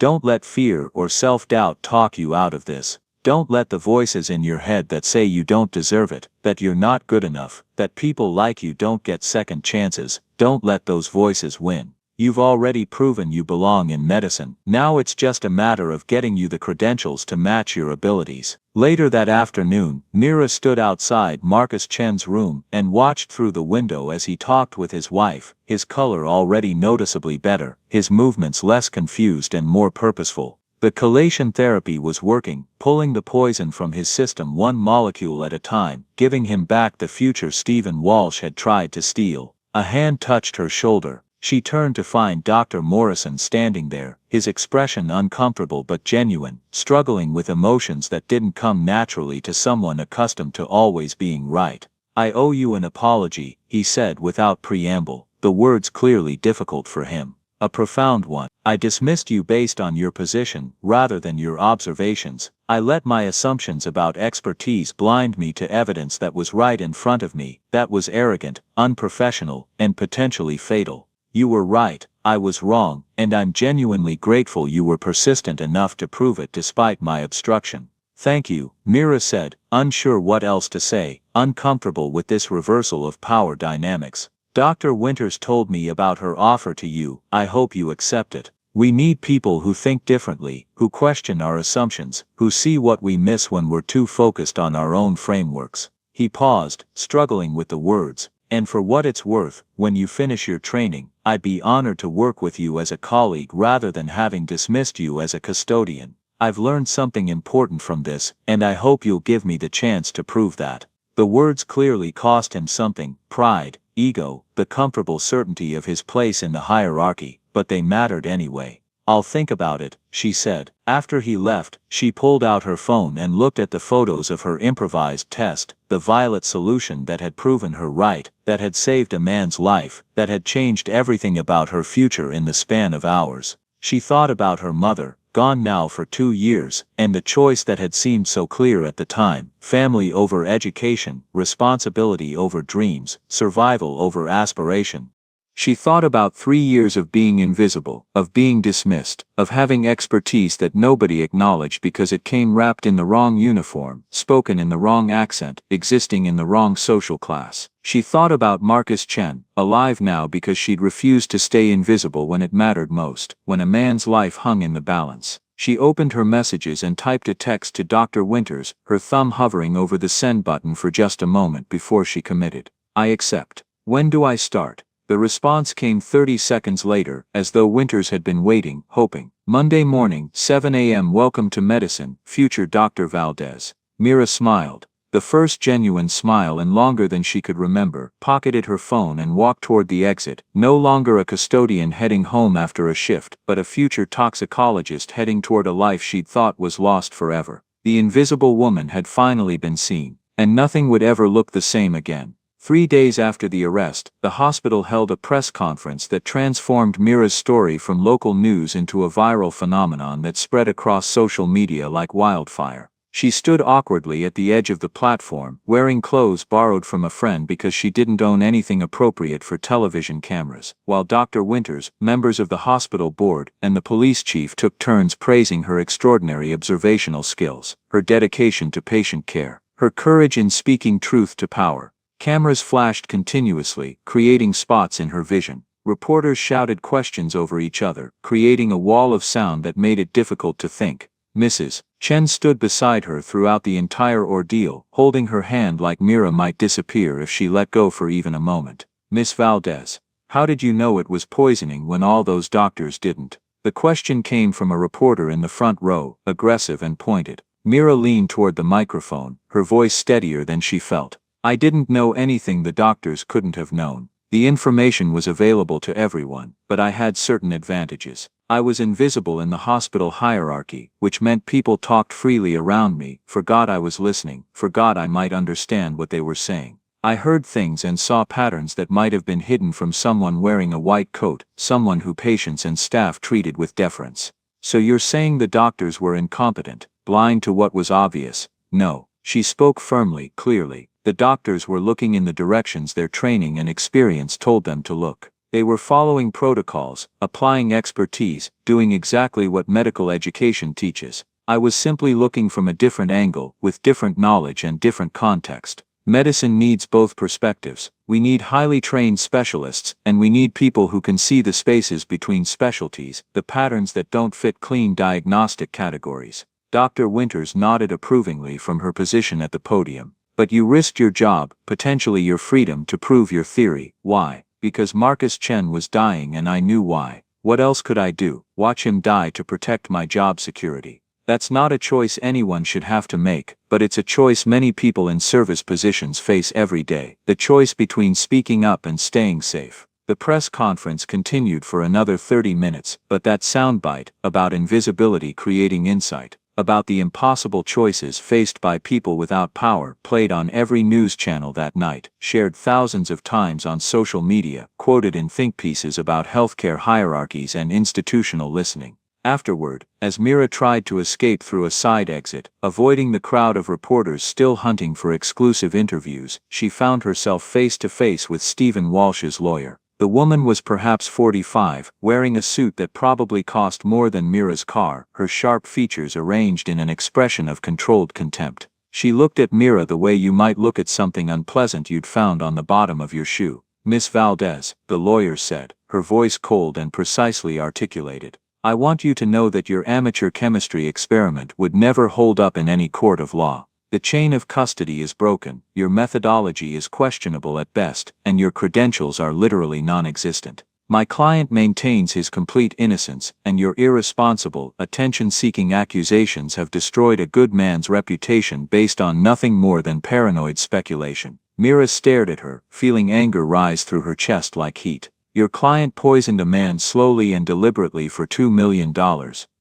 Don't let fear or self-doubt talk you out of this. Don't let the voices in your head that say you don't deserve it, that you're not good enough, that people like you don't get second chances, don't let those voices win. You've already proven you belong in medicine. Now it's just a matter of getting you the credentials to match your abilities. Later that afternoon, Mira stood outside Marcus Chen's room and watched through the window as he talked with his wife, his color already noticeably better, his movements less confused and more purposeful. The chelation therapy was working, pulling the poison from his system one molecule at a time, giving him back the future Stephen Walsh had tried to steal. A hand touched her shoulder. She turned to find Dr. Morrison standing there, his expression uncomfortable but genuine, struggling with emotions that didn't come naturally to someone accustomed to always being right. I owe you an apology, he said without preamble, the words clearly difficult for him. A profound one. I dismissed you based on your position, rather than your observations. I let my assumptions about expertise blind me to evidence that was right in front of me, that was arrogant, unprofessional, and potentially fatal. You were right, I was wrong, and I'm genuinely grateful you were persistent enough to prove it despite my obstruction. Thank you, Mira said, unsure what else to say, uncomfortable with this reversal of power dynamics. Dr. Winters told me about her offer to you. I hope you accept it. We need people who think differently, who question our assumptions, who see what we miss when we're too focused on our own frameworks. He paused, struggling with the words. And for what it's worth, when you finish your training, I'd be honored to work with you as a colleague rather than having dismissed you as a custodian. I've learned something important from this, and I hope you'll give me the chance to prove that. The words clearly cost him something: pride, ego, the comfortable certainty of his place in the hierarchy, but they mattered anyway. I'll think about it, she said. After he left, she pulled out her phone and looked at the photos of her improvised test, the violet solution that had proven her right, that had saved a man's life, that had changed everything about her future in the span of hours. She thought about her mother, gone now for 2 years, and the choice that had seemed so clear at the time: family over education, responsibility over dreams, survival over aspiration. She thought about 3 years of being invisible, of being dismissed, of having expertise that nobody acknowledged because it came wrapped in the wrong uniform, spoken in the wrong accent, existing in the wrong social class. She thought about Marcus Chen, alive now because she'd refused to stay invisible when it mattered most, when a man's life hung in the balance. She opened her messages and typed a text to Dr. Winters, her thumb hovering over the send button for just a moment before she committed. I accept. When do I start? The response came 30 seconds later, as though Winters had been waiting, hoping. Monday morning, 7 a.m. Welcome to medicine, future Dr. Valdez. Mira smiled. The first genuine smile in longer than she could remember, pocketed her phone and walked toward the exit, no longer a custodian heading home after a shift, but a future toxicologist heading toward a life she'd thought was lost forever. The invisible woman had finally been seen, and nothing would ever look the same again. 3 days after the arrest, the hospital held a press conference that transformed Mira's story from local news into a viral phenomenon that spread across social media like wildfire. She stood awkwardly at the edge of the platform, wearing clothes borrowed from a friend because she didn't own anything appropriate for television cameras, while Dr. Winters, members of the hospital board, and the police chief took turns praising her extraordinary observational skills, her dedication to patient care, her courage in speaking truth to power. Cameras flashed continuously, creating spots in her vision. Reporters shouted questions over each other, creating a wall of sound that made it difficult to think. Mrs. Chen stood beside her throughout the entire ordeal, holding her hand like Mira might disappear if she let go for even a moment. Miss Valdez, how did you know it was poisoning when all those doctors didn't? The question came from a reporter in the front row, aggressive and pointed. Mira leaned toward the microphone, her voice steadier than she felt. I didn't know anything the doctors couldn't have known. The information was available to everyone, but I had certain advantages. I was invisible in the hospital hierarchy, which meant people talked freely around me, forgot I was listening, forgot I might understand what they were saying. I heard things and saw patterns that might have been hidden from someone wearing a white coat, someone who patients and staff treated with deference. So you're saying the doctors were incompetent, blind to what was obvious? No. She spoke firmly, clearly. The doctors were looking in the directions their training and experience told them to look. They were following protocols, applying expertise, doing exactly what medical education teaches. I was simply looking from a different angle, with different knowledge and different context. Medicine needs both perspectives. We need highly trained specialists, and we need people who can see the spaces between specialties, the patterns that don't fit clean diagnostic categories. Dr. Winters nodded approvingly from her position at the podium. But you risked your job, potentially your freedom, to prove your theory. Why? Because Marcus Chen was dying and I knew why. What else could I do? Watch him die to protect my job security. That's not a choice anyone should have to make, but it's a choice many people in service positions face every day. The choice between speaking up and staying safe. The press conference continued for another 30 minutes, but that soundbite, about invisibility creating insight, about the impossible choices faced by people without power, played on every news channel that night, shared thousands of times on social media, quoted in think pieces about healthcare hierarchies and institutional listening. Afterward, as Mira tried to escape through a side exit, avoiding the crowd of reporters still hunting for exclusive interviews, she found herself face to face with Stephen Walsh's lawyer. The woman was perhaps 45, wearing a suit that probably cost more than Mira's car, her sharp features arranged in an expression of controlled contempt. She looked at Mira the way you might look at something unpleasant you'd found on the bottom of your shoe. "Miss Valdez," the lawyer said, her voice cold and precisely articulated, "I want you to know that your amateur chemistry experiment would never hold up in any court of law. The chain of custody is broken, your methodology is questionable at best, and your credentials are literally non-existent. My client maintains his complete innocence, and your irresponsible, attention-seeking accusations have destroyed a good man's reputation based on nothing more than paranoid speculation." Mira stared at her, feeling anger rise through her chest like heat. "Your client poisoned a man slowly and deliberately for $2 million.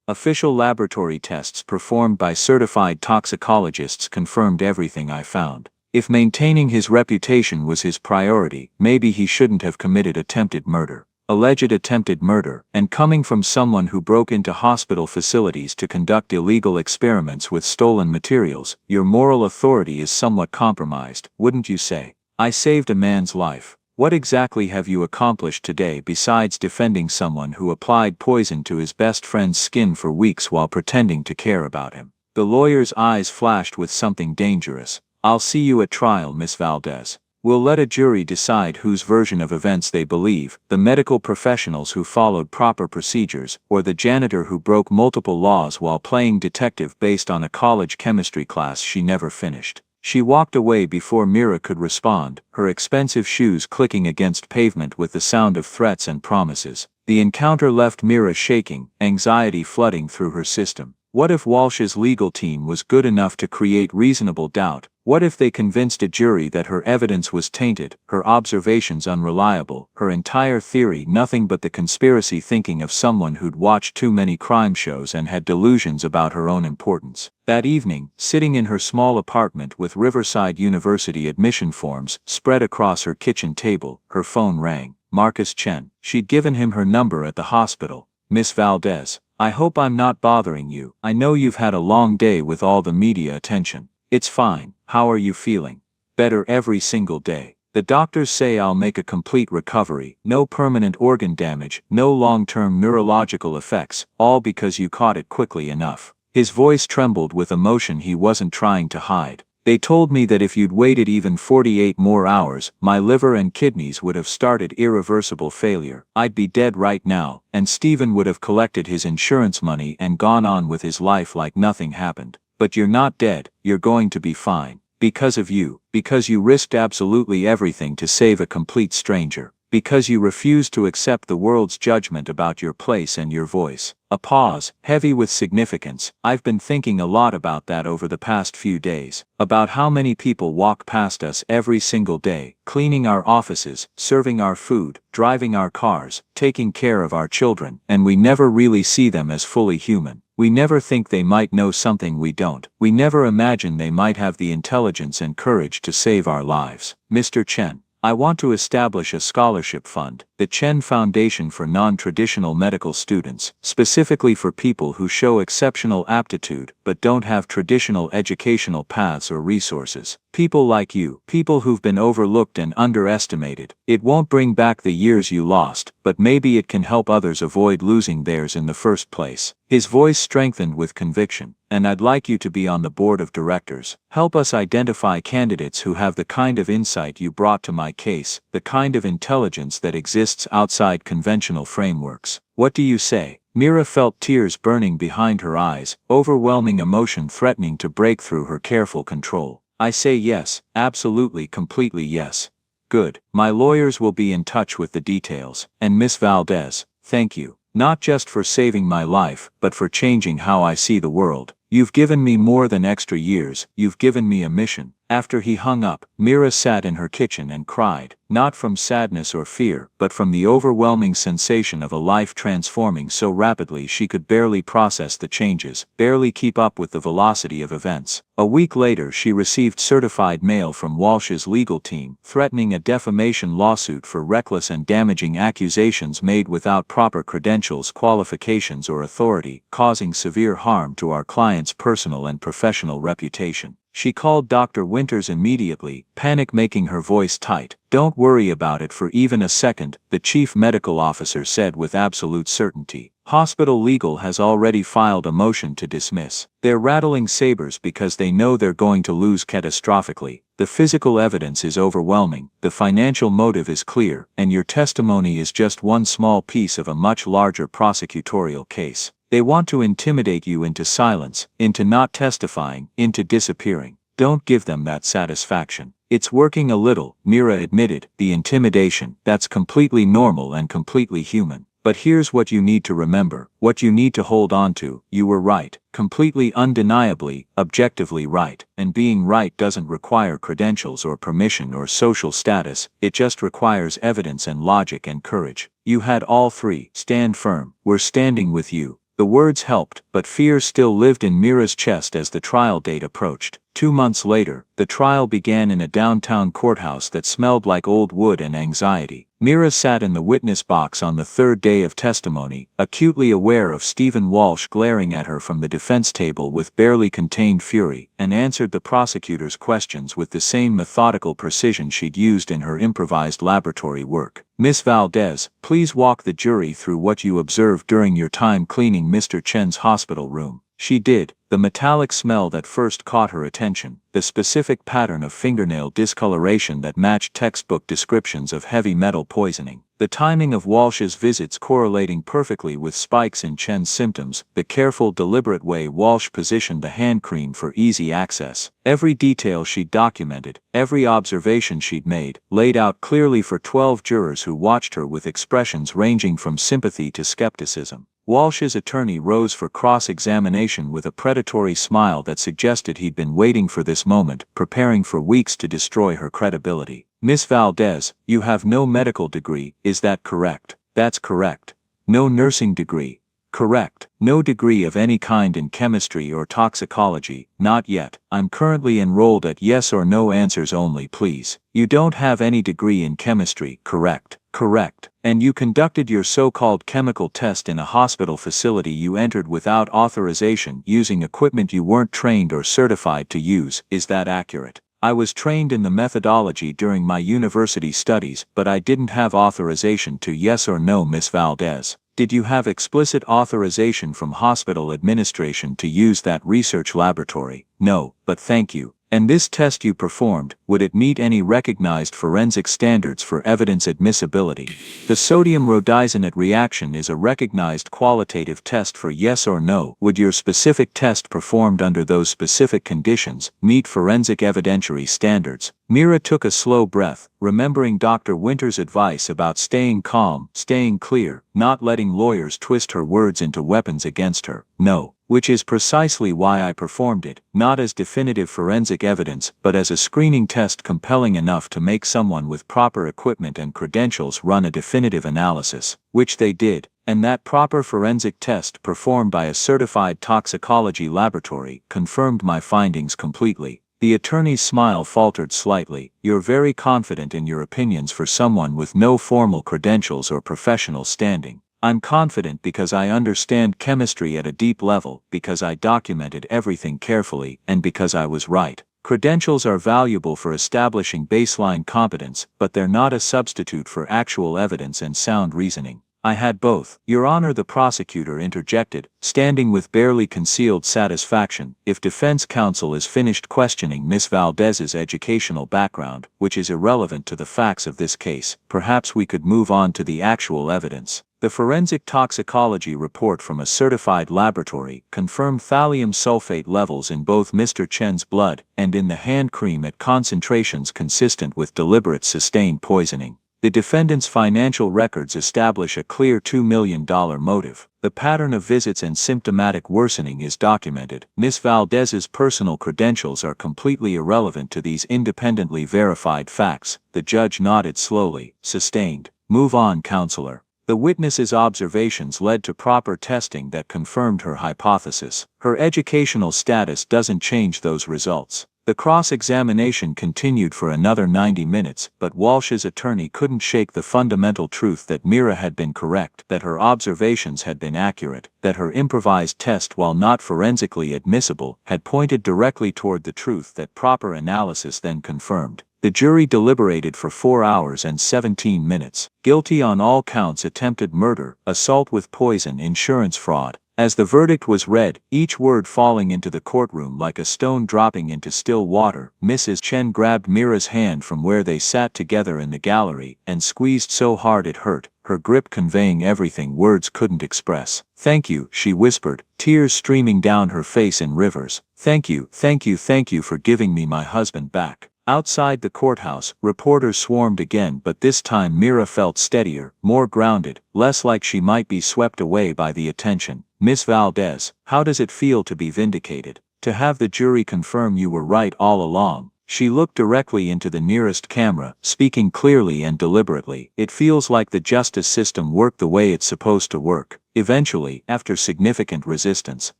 Official laboratory tests performed by certified toxicologists confirmed everything I found. If maintaining his reputation was his priority, maybe he shouldn't have committed attempted murder." Alleged attempted murder, and coming from someone who broke into hospital facilities to conduct illegal experiments with stolen materials, your moral authority is somewhat compromised, wouldn't you say? I saved a man's life. What exactly have you accomplished today besides defending someone who applied poison to his best friend's skin for weeks while pretending to care about him? The lawyer's eyes flashed with something dangerous. "I'll see you at trial, Miss Valdez. We'll let a jury decide whose version of events they believe, the medical professionals who followed proper procedures, or the janitor who broke multiple laws while playing detective based on a college chemistry class she never finished." She walked away before Mira could respond, her expensive shoes clicking against pavement with the sound of threats and promises. The encounter left Mira shaking, anxiety flooding through her system. What if Walsh's legal team was good enough to create reasonable doubt? What if they convinced a jury that her evidence was tainted, her observations unreliable, her entire theory nothing but the conspiracy thinking of someone who'd watched too many crime shows and had delusions about her own importance? That evening, sitting in her small apartment with Riverside University admission forms spread across her kitchen table, her phone rang. Marcus Chen. She'd given him her number at the hospital. "Miss Valdez, I hope I'm not bothering you. I know you've had a long day with all the media attention." "It's fine. How are you feeling?" "Better every single day. The doctors say I'll make a complete recovery, no permanent organ damage, no long-term neurological effects, all because you caught it quickly enough." His voice trembled with emotion he wasn't trying to hide. "They told me that if you'd waited even 48 more hours, my liver and kidneys would have started irreversible failure. I'd be dead right now, and Stephen would have collected his insurance money and gone on with his life like nothing happened. But you're not dead, you're going to be fine. Because of you, because you risked absolutely everything to save a complete stranger. Because you refused to accept the world's judgment about your place and your voice." A pause, heavy with significance. "I've been thinking a lot about that over the past few days. About how many people walk past us every single day, cleaning our offices, serving our food, driving our cars, taking care of our children, and we never really see them as fully human. We never think they might know something we don't. We never imagine they might have the intelligence and courage to save our lives." "Mr. Chen, I want to establish a scholarship fund, the Chen Foundation for non-traditional medical students, specifically for people who show exceptional aptitude but don't have traditional educational paths or resources. People like you, people who've been overlooked and underestimated. It won't bring back the years you lost, but maybe it can help others avoid losing theirs in the first place." His voice strengthened with conviction. "And I'd like you to be on the board of directors. Help us identify candidates who have the kind of insight you brought to my case, the kind of intelligence that exists outside conventional frameworks. What do you say?" Mira felt tears burning behind her eyes, overwhelming emotion threatening to break through her careful control. "I say yes, absolutely, completely yes." "Good. My lawyers will be in touch with the details. And Miss Valdez, thank you. Not just for saving my life, but for changing how I see the world. You've given me more than extra years, you've given me a mission." After he hung up, Mira sat in her kitchen and cried, not from sadness or fear, but from the overwhelming sensation of a life transforming so rapidly she could barely process the changes, barely keep up with the velocity of events. A week later she received certified mail from Walsh's legal team, threatening a defamation lawsuit for reckless and damaging accusations made without proper credentials, qualifications or authority, causing severe harm to our client's personal and professional reputation. She called Dr. Winters immediately, panic making her voice tight. Don't worry about it for even a second, the chief medical officer said with absolute certainty. Hospital legal has already filed a motion to dismiss. They're rattling sabers because they know they're going to lose catastrophically. The physical evidence is overwhelming, the financial motive is clear, and your testimony is just one small piece of a much larger prosecutorial case. They want to intimidate you into silence, into not testifying, into disappearing. Don't give them that satisfaction. It's working a little, Mira admitted, the intimidation, that's completely normal and completely human. But here's what you need to remember, what you need to hold on to. You were right, completely undeniably, objectively right. And being right doesn't require credentials or permission or social status, it just requires evidence and logic and courage. You had all three. Stand firm, we're standing with you. The words helped, but fear still lived in Mira's chest as the trial date approached. 2 months later, the trial began in a downtown courthouse that smelled like old wood and anxiety. Mira sat in the witness box on the third day of testimony, acutely aware of Stephen Walsh glaring at her from the defense table with barely contained fury, and answered the prosecutor's questions with the same methodical precision she'd used in her improvised laboratory work. Miss Valdez, please walk the jury through what you observed during your time cleaning Mr. Chen's hospital room. She did. The metallic smell that first caught her attention, the specific pattern of fingernail discoloration that matched textbook descriptions of heavy metal poisoning, the timing of Walsh's visits correlating perfectly with spikes in Chen's symptoms, the careful, deliberate way Walsh positioned the hand cream for easy access. Every detail she'd documented, every observation she'd made, laid out clearly for 12 jurors who watched her with expressions ranging from sympathy to skepticism. Walsh's attorney rose for cross-examination with a predatory smile that suggested he'd been waiting for this moment, preparing for weeks to destroy her credibility. Miss Valdez, you have no medical degree, is that correct? That's correct. No nursing degree. Correct. No degree of any kind in chemistry or toxicology, not yet. I'm currently enrolled at yes or no answers only, please. You don't have any degree in chemistry, correct? Correct. And you conducted your so-called chemical test in a hospital facility you entered without authorization using equipment you weren't trained or certified to use, is that accurate? I was trained in the methodology during my university studies, but I didn't have authorization to yes or no, Miss Valdez. Did you have explicit authorization from hospital administration to use that research laboratory? No, but thank you. And this test you performed, would it meet any recognized forensic standards for evidence admissibility? The sodium rhodizonate reaction is a recognized qualitative test for yes or no. Would your specific test performed under those specific conditions meet forensic evidentiary standards? Mira took a slow breath, remembering Dr. Winter's advice about staying calm, staying clear, not letting lawyers twist her words into weapons against her. No. Which is precisely why I performed it, not as definitive forensic evidence, but as a screening test compelling enough to make someone with proper equipment and credentials run a definitive analysis, which they did, and that proper forensic test performed by a certified toxicology laboratory confirmed my findings completely. The attorney's smile faltered slightly. You're very confident in your opinions for someone with no formal credentials or professional standing. I'm confident because I understand chemistry at a deep level, because I documented everything carefully, and because I was right. Credentials are valuable for establishing baseline competence, but they're not a substitute for actual evidence and sound reasoning. I had both. Your Honor, the prosecutor interjected, standing with barely concealed satisfaction. If defense counsel is finished questioning Miss Valdez's educational background, which is irrelevant to the facts of this case, perhaps we could move on to the actual evidence. The forensic toxicology report from a certified laboratory confirmed thallium sulfate levels in both Mr. Chen's blood and in the hand cream at concentrations consistent with deliberate sustained poisoning. The defendant's financial records establish a clear $2 million motive. The pattern of visits and symptomatic worsening is documented. Miss Valdez's personal credentials are completely irrelevant to these independently verified facts. The judge nodded slowly. Sustained. Move on, counselor. The witness's observations led to proper testing that confirmed her hypothesis. Her educational status doesn't change those results. The cross-examination continued for another 90 minutes, but Walsh's attorney couldn't shake the fundamental truth that Mira had been correct, that her observations had been accurate, that her improvised test, while not forensically admissible, had pointed directly toward the truth that proper analysis then confirmed. The jury deliberated for 4 hours and 17 minutes. Guilty on all counts: attempted murder, assault with poison, insurance fraud. As the verdict was read, each word falling into the courtroom like a stone dropping into still water, Mrs. Chen grabbed Mira's hand from where they sat together in the gallery and squeezed so hard it hurt, her grip conveying everything words couldn't express. "Thank you," she whispered, tears streaming down her face in rivers. "Thank you, thank you, thank you for giving me my husband back." Outside the courthouse, reporters swarmed again, but this time Mira felt steadier, more grounded, less like she might be swept away by the attention. "Miss Valdez, how does it feel to be vindicated? To have the jury confirm you were right all along?" She looked directly into the nearest camera, speaking clearly and deliberately. "It feels like the justice system worked the way it's supposed to work. Eventually, after significant resistance,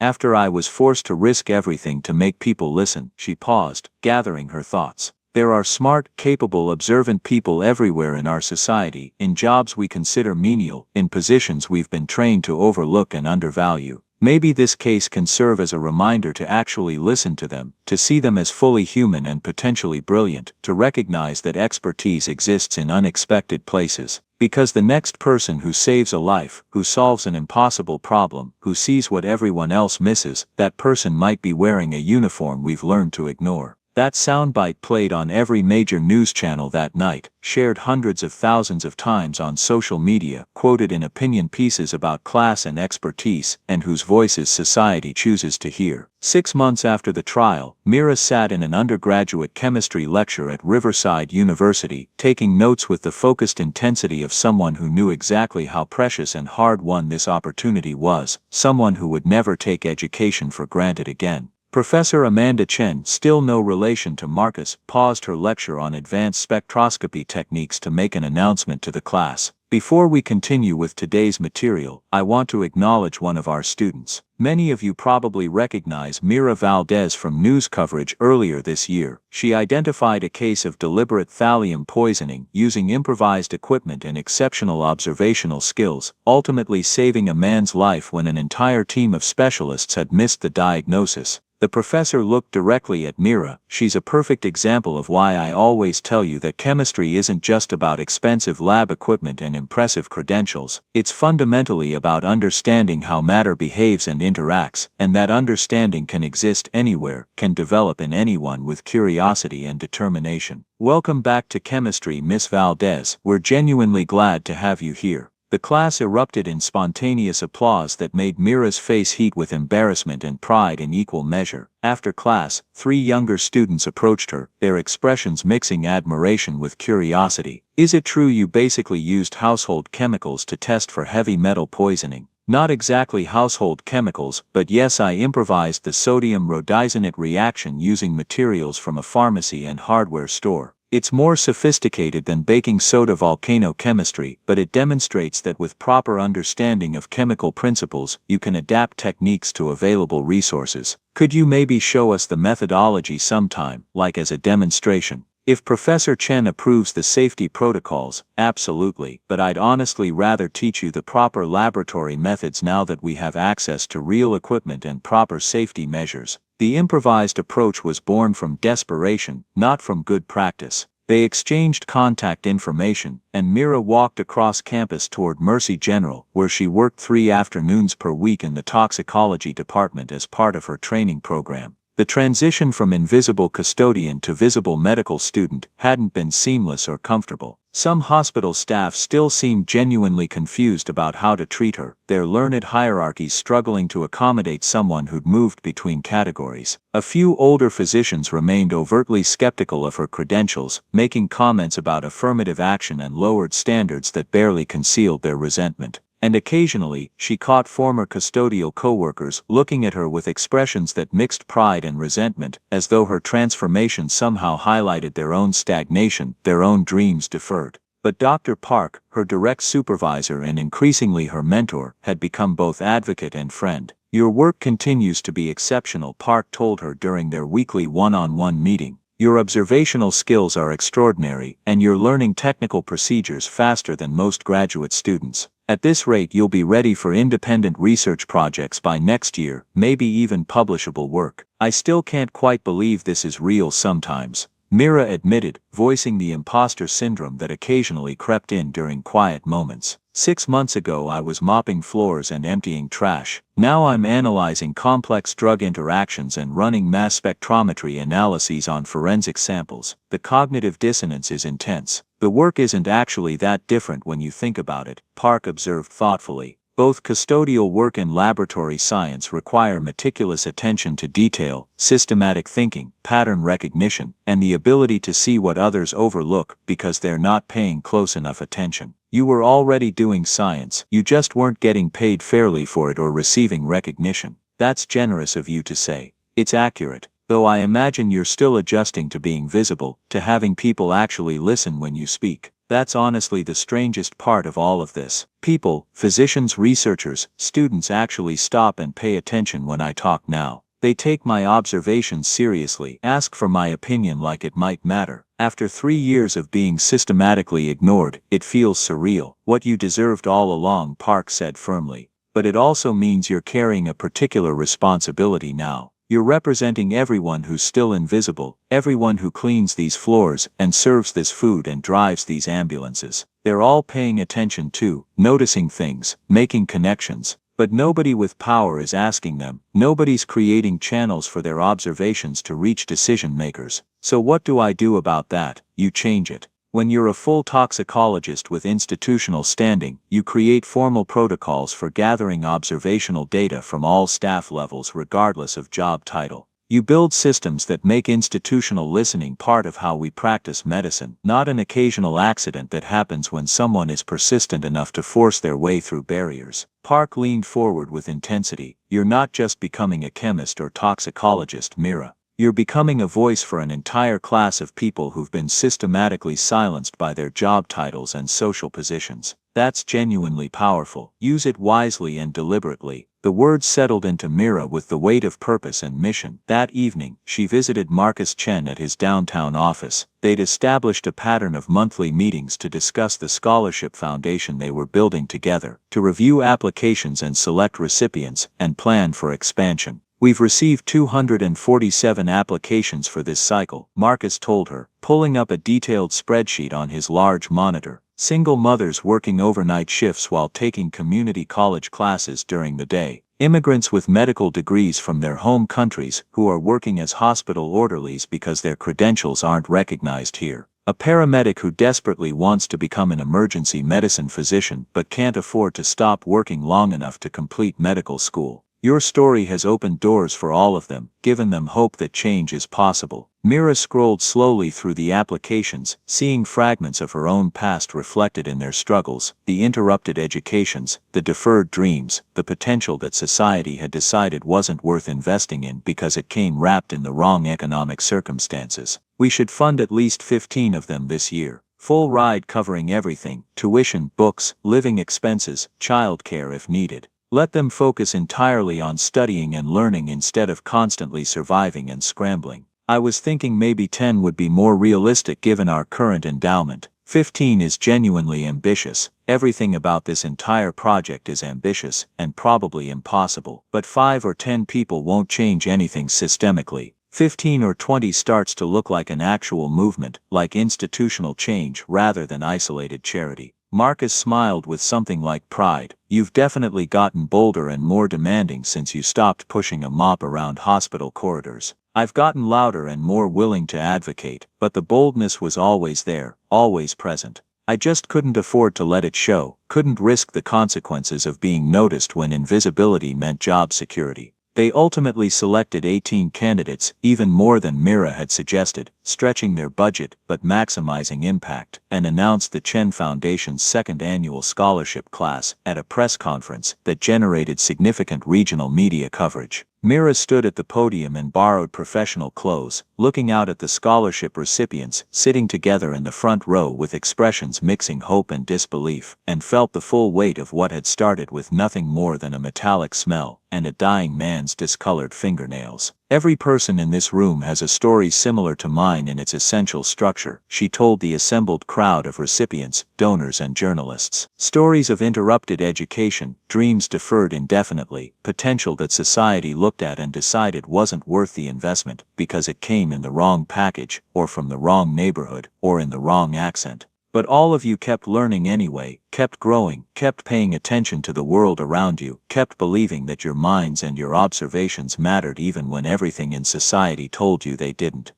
after I was forced to risk everything to make people listen." She paused, gathering her thoughts. "There are smart, capable, observant people everywhere in our society, in jobs we consider menial, in positions we've been trained to overlook and undervalue. Maybe this case can serve as a reminder to actually listen to them, to see them as fully human and potentially brilliant, to recognize that expertise exists in unexpected places. Because the next person who saves a life, who solves an impossible problem, who sees what everyone else misses, that person might be wearing a uniform we've learned to ignore." That soundbite played on every major news channel that night, shared hundreds of thousands of times on social media, quoted in opinion pieces about class and expertise, and whose voices society chooses to hear. 6 months after the trial, Mira sat in an undergraduate chemistry lecture at Riverside University, taking notes with the focused intensity of someone who knew exactly how precious and hard-won this opportunity was, someone who would never take education for granted again. Professor Amanda Chen, still no relation to Marcus, paused her lecture on advanced spectroscopy techniques to make an announcement to the class. "Before we continue with today's material, I want to acknowledge one of our students. Many of you probably recognize Mira Valdez from news coverage earlier this year. She identified a case of deliberate thallium poisoning using improvised equipment and exceptional observational skills, ultimately saving a man's life when an entire team of specialists had missed the diagnosis." The professor looked directly at Mira. "She's a perfect example of why I always tell you that chemistry isn't just about expensive lab equipment and impressive credentials. It's fundamentally about understanding how matter behaves and interacts, and that understanding can exist anywhere, can develop in anyone with curiosity and determination." "Welcome back to chemistry, Miss Valdez. We're genuinely glad to have you here." The class erupted in spontaneous applause that made Mira's face heat with embarrassment and pride in equal measure. After class, 3 younger students approached her, their expressions mixing admiration with curiosity. "Is it true you basically used household chemicals to test for heavy metal poisoning?" "Not exactly household chemicals, but yes, I improvised the sodium rhodizonate reaction using materials from a pharmacy and hardware store. It's more sophisticated than baking soda volcanochemistry, but it demonstrates that with proper understanding of chemical principles, you can adapt techniques to available resources. Could you maybe show us the methodology sometime, like as a demonstration?" If Professor Chen approves the safety protocols, absolutely, but I'd honestly rather teach you the proper laboratory methods now that we have access to real equipment and proper safety measures. The improvised approach was born from desperation, not from good practice. They exchanged contact information, and Mira walked across campus toward Mercy General, where she worked 3 afternoons per week in the toxicology department as part of her training program. The transition from invisible custodian to visible medical student hadn't been seamless or comfortable. Some hospital staff still seemed genuinely confused about how to treat her, their learned hierarchies struggling to accommodate someone who'd moved between categories. A few older physicians remained overtly skeptical of her credentials, making comments about affirmative action and lowered standards that barely concealed their resentment. And occasionally, she caught former custodial coworkers looking at her with expressions that mixed pride and resentment, as though her transformation somehow highlighted their own stagnation, their own dreams deferred. But Dr. Park, her direct supervisor and increasingly her mentor, had become both advocate and friend. "Your work continues to be exceptional," Park told her during their weekly one-on-one meeting. "Your observational skills are extraordinary, and you're learning technical procedures faster than most graduate students. At this rate you'll be ready for independent research projects by next year, maybe even publishable work. I still can't quite believe this is real sometimes." Mira admitted, voicing the imposter syndrome that occasionally crept in during quiet moments. 6 months ago I was mopping floors and emptying trash. Now I'm analyzing complex drug interactions and running mass spectrometry analyses on forensic samples. The cognitive dissonance is intense. The work isn't actually that different when you think about it, Park observed thoughtfully. Both custodial work and laboratory science require meticulous attention to detail, systematic thinking, pattern recognition, and the ability to see what others overlook because they're not paying close enough attention. You were already doing science, you just weren't getting paid fairly for it or receiving recognition. That's generous of you to say. It's accurate, though I imagine you're still adjusting to being visible, to having people actually listen when you speak. That's honestly the strangest part of all of this. People, physicians, researchers, students actually stop and pay attention when I talk now. They take my observations seriously, ask for my opinion like it might matter. After 3 years of being systematically ignored, it feels surreal. What you deserved all along, Park said firmly. But it also means you're carrying a particular responsibility now. You're representing everyone who's still invisible, everyone who cleans these floors and serves this food and drives these ambulances. They're all paying attention too, noticing things, making connections. But nobody with power is asking them. Nobody's creating channels for their observations to reach decision makers. So what do I do about that? You change it. When you're a full toxicologist with institutional standing, you create formal protocols for gathering observational data from all staff levels regardless of job title. You build systems that make institutional listening part of how we practice medicine, not an occasional accident that happens when someone is persistent enough to force their way through barriers. Park leaned forward with intensity. You're not just becoming a chemist or toxicologist, Mira. You're becoming a voice for an entire class of people who've been systematically silenced by their job titles and social positions. That's genuinely powerful. Use it wisely and deliberately. The words settled into Mira with the weight of purpose and mission. That evening, she visited Marcus Chen at his downtown office. They'd established a pattern of monthly meetings to discuss the scholarship foundation they were building together, to review applications and select recipients, and plan for expansion. We've received 247 applications for this cycle, Marcus told her, pulling up a detailed spreadsheet on his large monitor. Single mothers working overnight shifts while taking community college classes during the day. Immigrants with medical degrees from their home countries who are working as hospital orderlies because their credentials aren't recognized here. A paramedic who desperately wants to become an emergency medicine physician but can't afford to stop working long enough to complete medical school. Your story has opened doors for all of them, given them hope that change is possible. Mira scrolled slowly through the applications, seeing fragments of her own past reflected in their struggles, the interrupted educations, the deferred dreams, the potential that society had decided wasn't worth investing in because it came wrapped in the wrong economic circumstances. We should fund at least 15 of them this year. Full ride covering everything: tuition, books, living expenses, childcare if needed. Let them focus entirely on studying and learning instead of constantly surviving and scrambling. I was thinking maybe 10 would be more realistic given our current endowment. 15 is genuinely ambitious. Everything about this entire project is ambitious and probably impossible. But 5 or 10 people won't change anything systemically. 15 or 20 starts to look like an actual movement, like institutional change rather than isolated charity. Marcus smiled with something like pride. You've definitely gotten bolder and more demanding since you stopped pushing a mop around hospital corridors. I've gotten louder and more willing to advocate, but the boldness was always there, always present. I just couldn't afford to let it show, couldn't risk the consequences of being noticed when invisibility meant job security. They ultimately selected 18 candidates, even more than Mira had suggested, stretching their budget but maximizing impact, and announced the Chen Foundation's second annual scholarship class at a press conference that generated significant regional media coverage. Mira stood at the podium in borrowed professional clothes, looking out at the scholarship recipients sitting together in the front row with expressions mixing hope and disbelief, and felt the full weight of what had started with nothing more than a metallic smell and a dying man's discolored fingernails. Every person in this room has a story similar to mine in its essential structure, she told the assembled crowd of recipients, donors and journalists. Stories of interrupted education, dreams deferred indefinitely, potential that society looked at and decided wasn't worth the investment because it came in the wrong package, or from the wrong neighborhood, or in the wrong accent. But all of you kept learning anyway, kept growing, kept paying attention to the world around you, kept believing that your minds and your observations mattered even when everything in society told you they didn't.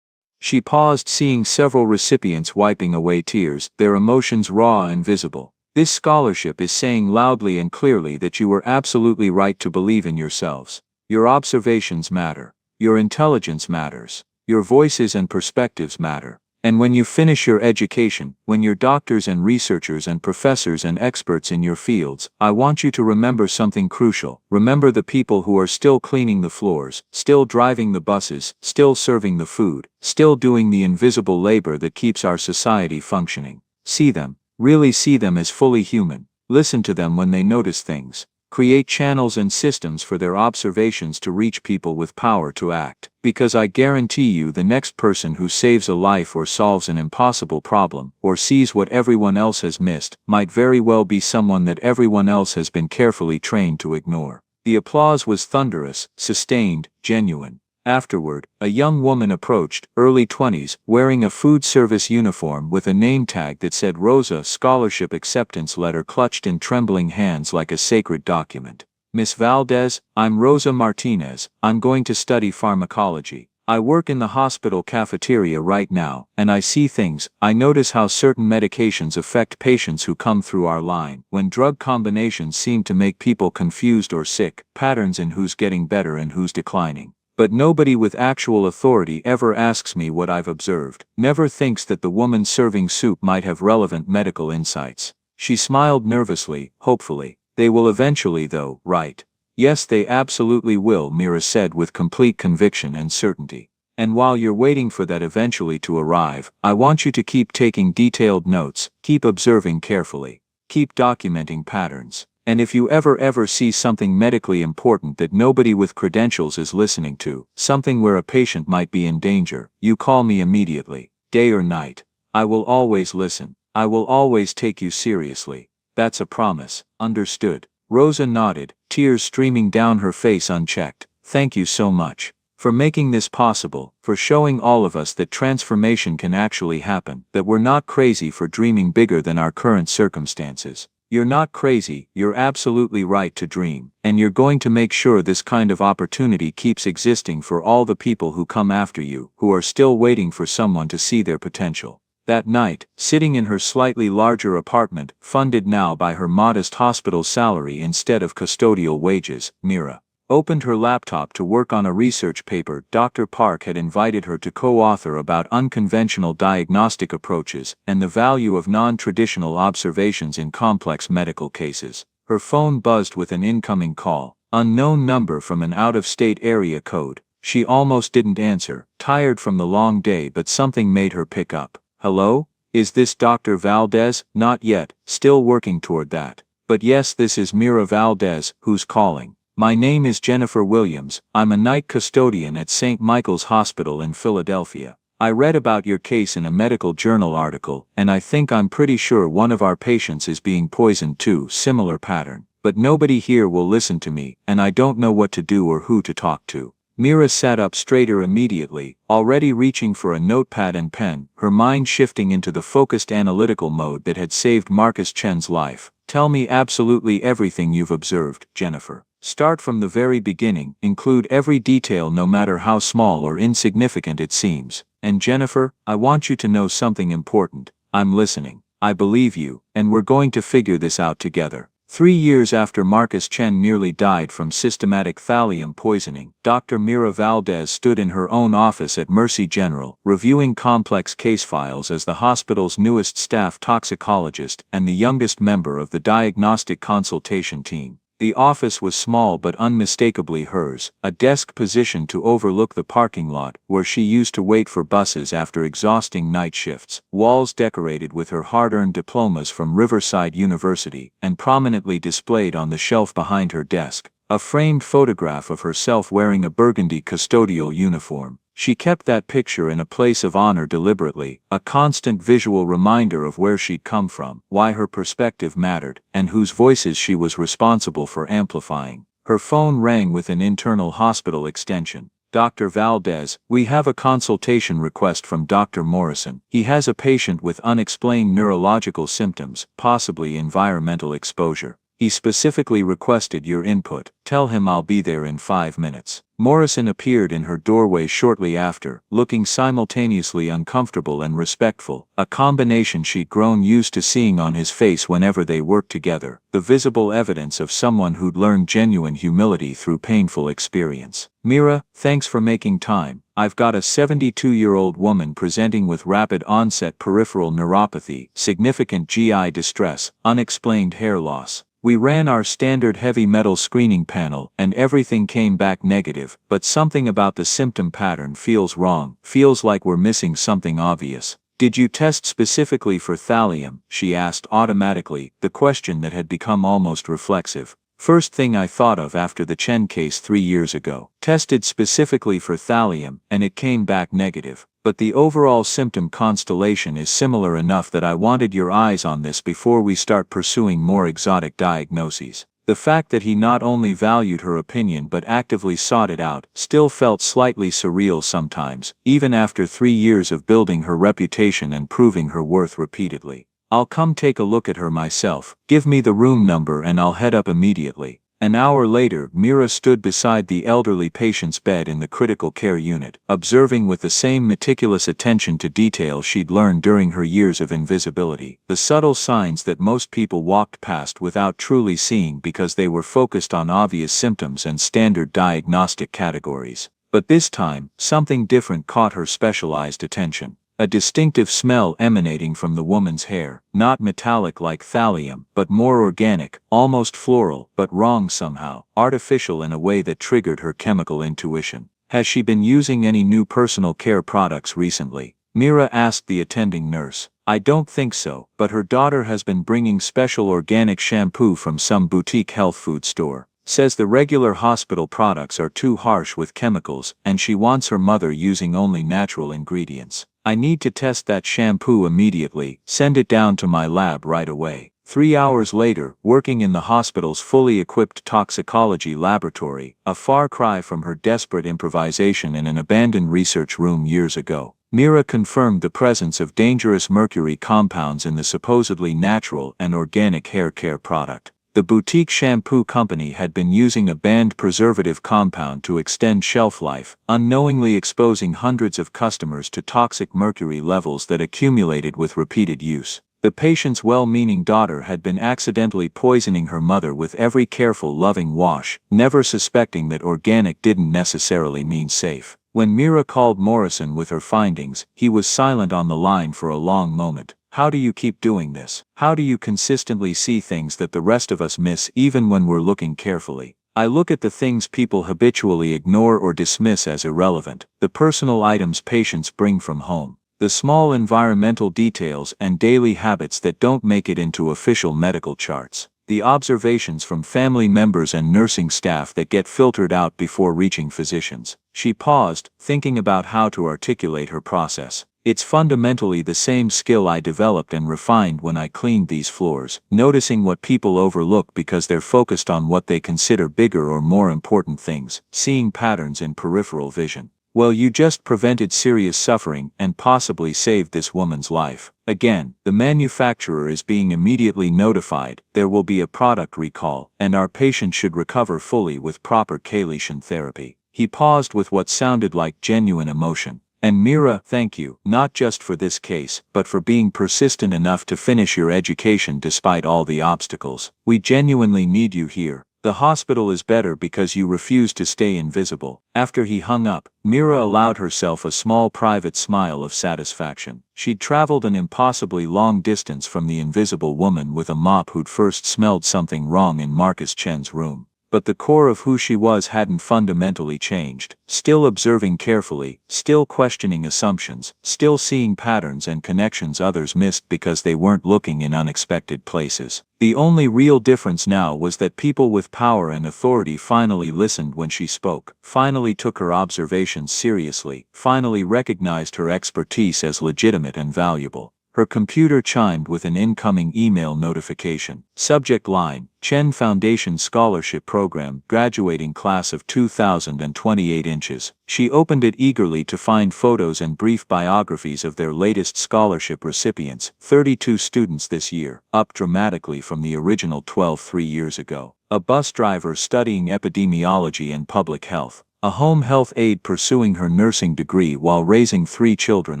She paused, seeing several recipients wiping away tears, their emotions raw and visible. This scholarship is saying loudly and clearly that you were absolutely right to believe in yourselves. Your observations matter. Your intelligence matters. Your voices and perspectives matter. And when you finish your education, when you're doctors and researchers and professors and experts in your fields, I want you to remember something crucial. Remember the people who are still cleaning the floors, still driving the buses, still serving the food, still doing the invisible labor that keeps our society functioning. See them, really see them as fully human. Listen to them when they notice things. Create channels and systems for their observations to reach people with power to act. Because I guarantee you the next person who saves a life or solves an impossible problem, or sees what everyone else has missed, might very well be someone that everyone else has been carefully trained to ignore. The applause was thunderous, sustained, genuine. Afterward, a young woman approached, early 20s, wearing a food service uniform with a name tag that said Rosa, scholarship acceptance letter clutched in trembling hands like a sacred document. Miss Valdez, I'm Rosa Martinez, I'm going to study pharmacology. I work in the hospital cafeteria right now, and I see things. I notice how certain medications affect patients who come through our line, when drug combinations seem to make people confused or sick, patterns in who's getting better and who's declining. But nobody with actual authority ever asks me what I've observed, never thinks that the woman serving soup might have relevant medical insights. She smiled nervously, hopefully. They will eventually though, right? Yes, they absolutely will, Mira said with complete conviction and certainty. And while you're waiting for that eventually to arrive, I want you to keep taking detailed notes, keep observing carefully, keep documenting patterns. And if you ever see something medically important that nobody with credentials is listening to, something where a patient might be in danger, you call me immediately, day or night. I will always listen. I will always take you seriously. That's a promise, understood? Rosa nodded, tears streaming down her face unchecked. Thank you so much for making this possible, for showing all of us that transformation can actually happen, that we're not crazy for dreaming bigger than our current circumstances. You're not crazy, you're absolutely right to dream, and you're going to make sure this kind of opportunity keeps existing for all the people who come after you, who are still waiting for someone to see their potential. That night, sitting in her slightly larger apartment, funded now by her modest hospital salary instead of custodial wages, Mira opened her laptop to work on a research paper Dr. Park had invited her to co-author about unconventional diagnostic approaches and the value of non-traditional observations in complex medical cases. Her phone buzzed with an incoming call, unknown number from an out-of-state area code. She almost didn't answer, tired from the long day, but something made her pick up. Hello? Is this Dr. Valdez? Not yet, still working toward that. But yes, this is Mira Valdez, who's calling. My name is Jennifer Williams, I'm a night custodian at St. Michael's Hospital in Philadelphia. I read about your case in a medical journal article, and I think I'm pretty sure one of our patients is being poisoned too, similar pattern. But nobody here will listen to me, and I don't know what to do or who to talk to. Mira sat up straighter immediately, already reaching for a notepad and pen, her mind shifting into the focused analytical mode that had saved Marcus Chen's life. Tell me absolutely everything you've observed, Jennifer. Start from the very beginning, include every detail no matter how small or insignificant it seems. And Jennifer, I want you to know something important. I'm listening. I believe you, and we're going to figure this out together. 3 years after Marcus Chen nearly died from systematic thallium poisoning, Dr. Mira Valdez stood in her own office at Mercy General, reviewing complex case files as the hospital's newest staff toxicologist and the youngest member of the diagnostic consultation team. The office was small but unmistakably hers, a desk positioned to overlook the parking lot where she used to wait for buses after exhausting night shifts, walls decorated with her hard-earned diplomas from Riverside University, and prominently displayed on the shelf behind her desk. A framed photograph of herself wearing a burgundy custodial uniform. She kept that picture in a place of honor deliberately, a constant visual reminder of where she'd come from, why her perspective mattered, and whose voices she was responsible for amplifying. Her phone rang with an internal hospital extension. Dr. Valdez, we have a consultation request from Dr. Morrison. He has a patient with unexplained neurological symptoms, possibly environmental exposure. He specifically requested your input. Tell him I'll be there in 5 minutes. Morrison appeared in her doorway shortly after, looking simultaneously uncomfortable and respectful, a combination she'd grown used to seeing on his face whenever they worked together, the visible evidence of someone who'd learned genuine humility through painful experience. Mira, thanks for making time. I've got a 72-year-old woman presenting with rapid onset peripheral neuropathy, significant GI distress, unexplained hair loss. We ran our standard heavy metal screening panel and everything came back negative, but something about the symptom pattern feels wrong, feels like we're missing something obvious. Did you test specifically for thallium? She asked automatically, the question that had become almost reflexive. First thing I thought of after the Chen case 3 years ago. Tested specifically for thallium, and it came back negative. But the overall symptom constellation is similar enough that I wanted your eyes on this before we start pursuing more exotic diagnoses. The fact that he not only valued her opinion but actively sought it out still felt slightly surreal sometimes, even after 3 years of building her reputation and proving her worth repeatedly. I'll come take a look at her myself. Give me the room number and I'll head up immediately. An hour later, Mira stood beside the elderly patient's bed in the critical care unit, observing with the same meticulous attention to detail she'd learned during her years of invisibility, the subtle signs that most people walked past without truly seeing because they were focused on obvious symptoms and standard diagnostic categories. But this time, something different caught her specialized attention. A distinctive smell emanating from the woman's hair, not metallic like thallium, but more organic, almost floral, but wrong somehow, artificial in a way that triggered her chemical intuition. Has she been using any new personal care products recently? Mira asked the attending nurse. I don't think so, but her daughter has been bringing special organic shampoo from some boutique health food store. Says the regular hospital products are too harsh with chemicals, and she wants her mother using only natural ingredients. I need to test that shampoo immediately, send it down to my lab right away. 3 hours later, working in the hospital's fully equipped toxicology laboratory, a far cry from her desperate improvisation in an abandoned research room years ago, Mira confirmed the presence of dangerous mercury compounds in the supposedly natural and organic hair care product. The boutique shampoo company had been using a banned preservative compound to extend shelf life, unknowingly exposing hundreds of customers to toxic mercury levels that accumulated with repeated use. The patient's well-meaning daughter had been accidentally poisoning her mother with every careful, loving wash, never suspecting that organic didn't necessarily mean safe. When Mira called Morrison with her findings, he was silent on the line for a long moment. How do you keep doing this? How do you consistently see things that the rest of us miss even when we're looking carefully? I look at the things people habitually ignore or dismiss as irrelevant, the personal items patients bring from home, the small environmental details and daily habits that don't make it into official medical charts, the observations from family members and nursing staff that get filtered out before reaching physicians. She paused, thinking about how to articulate her process. It's fundamentally the same skill I developed and refined when I cleaned these floors, noticing what people overlook because they're focused on what they consider bigger or more important things, seeing patterns in peripheral vision. Well, you just prevented serious suffering and possibly saved this woman's life. Again, the manufacturer is being immediately notified, there will be a product recall, and our patient should recover fully with proper chelation therapy. He paused with what sounded like genuine emotion. And Mira, thank you, not just for this case, but for being persistent enough to finish your education despite all the obstacles. We genuinely need you here. The hospital is better because you refuse to stay invisible. After he hung up, Mira allowed herself a small private smile of satisfaction. She'd traveled an impossibly long distance from the invisible woman with a mop who'd first smelled something wrong in Marcus Chen's room. but the core of who she was hadn't fundamentally changed. Still observing carefully, still questioning assumptions, still seeing patterns and connections others missed because they weren't looking in unexpected places. The only real difference now was that people with power and authority finally listened when she spoke, finally took her observations seriously, finally recognized her expertise as legitimate and valuable. Her computer chimed with an incoming email notification. Subject line: Chen Foundation Scholarship Program, graduating class of 2028 inches. She opened it eagerly to find photos and brief biographies of their latest scholarship recipients, 32 students this year, up dramatically from the original 12 3 years ago. A bus driver studying epidemiology and public health. A home health aide pursuing her nursing degree while raising 3 children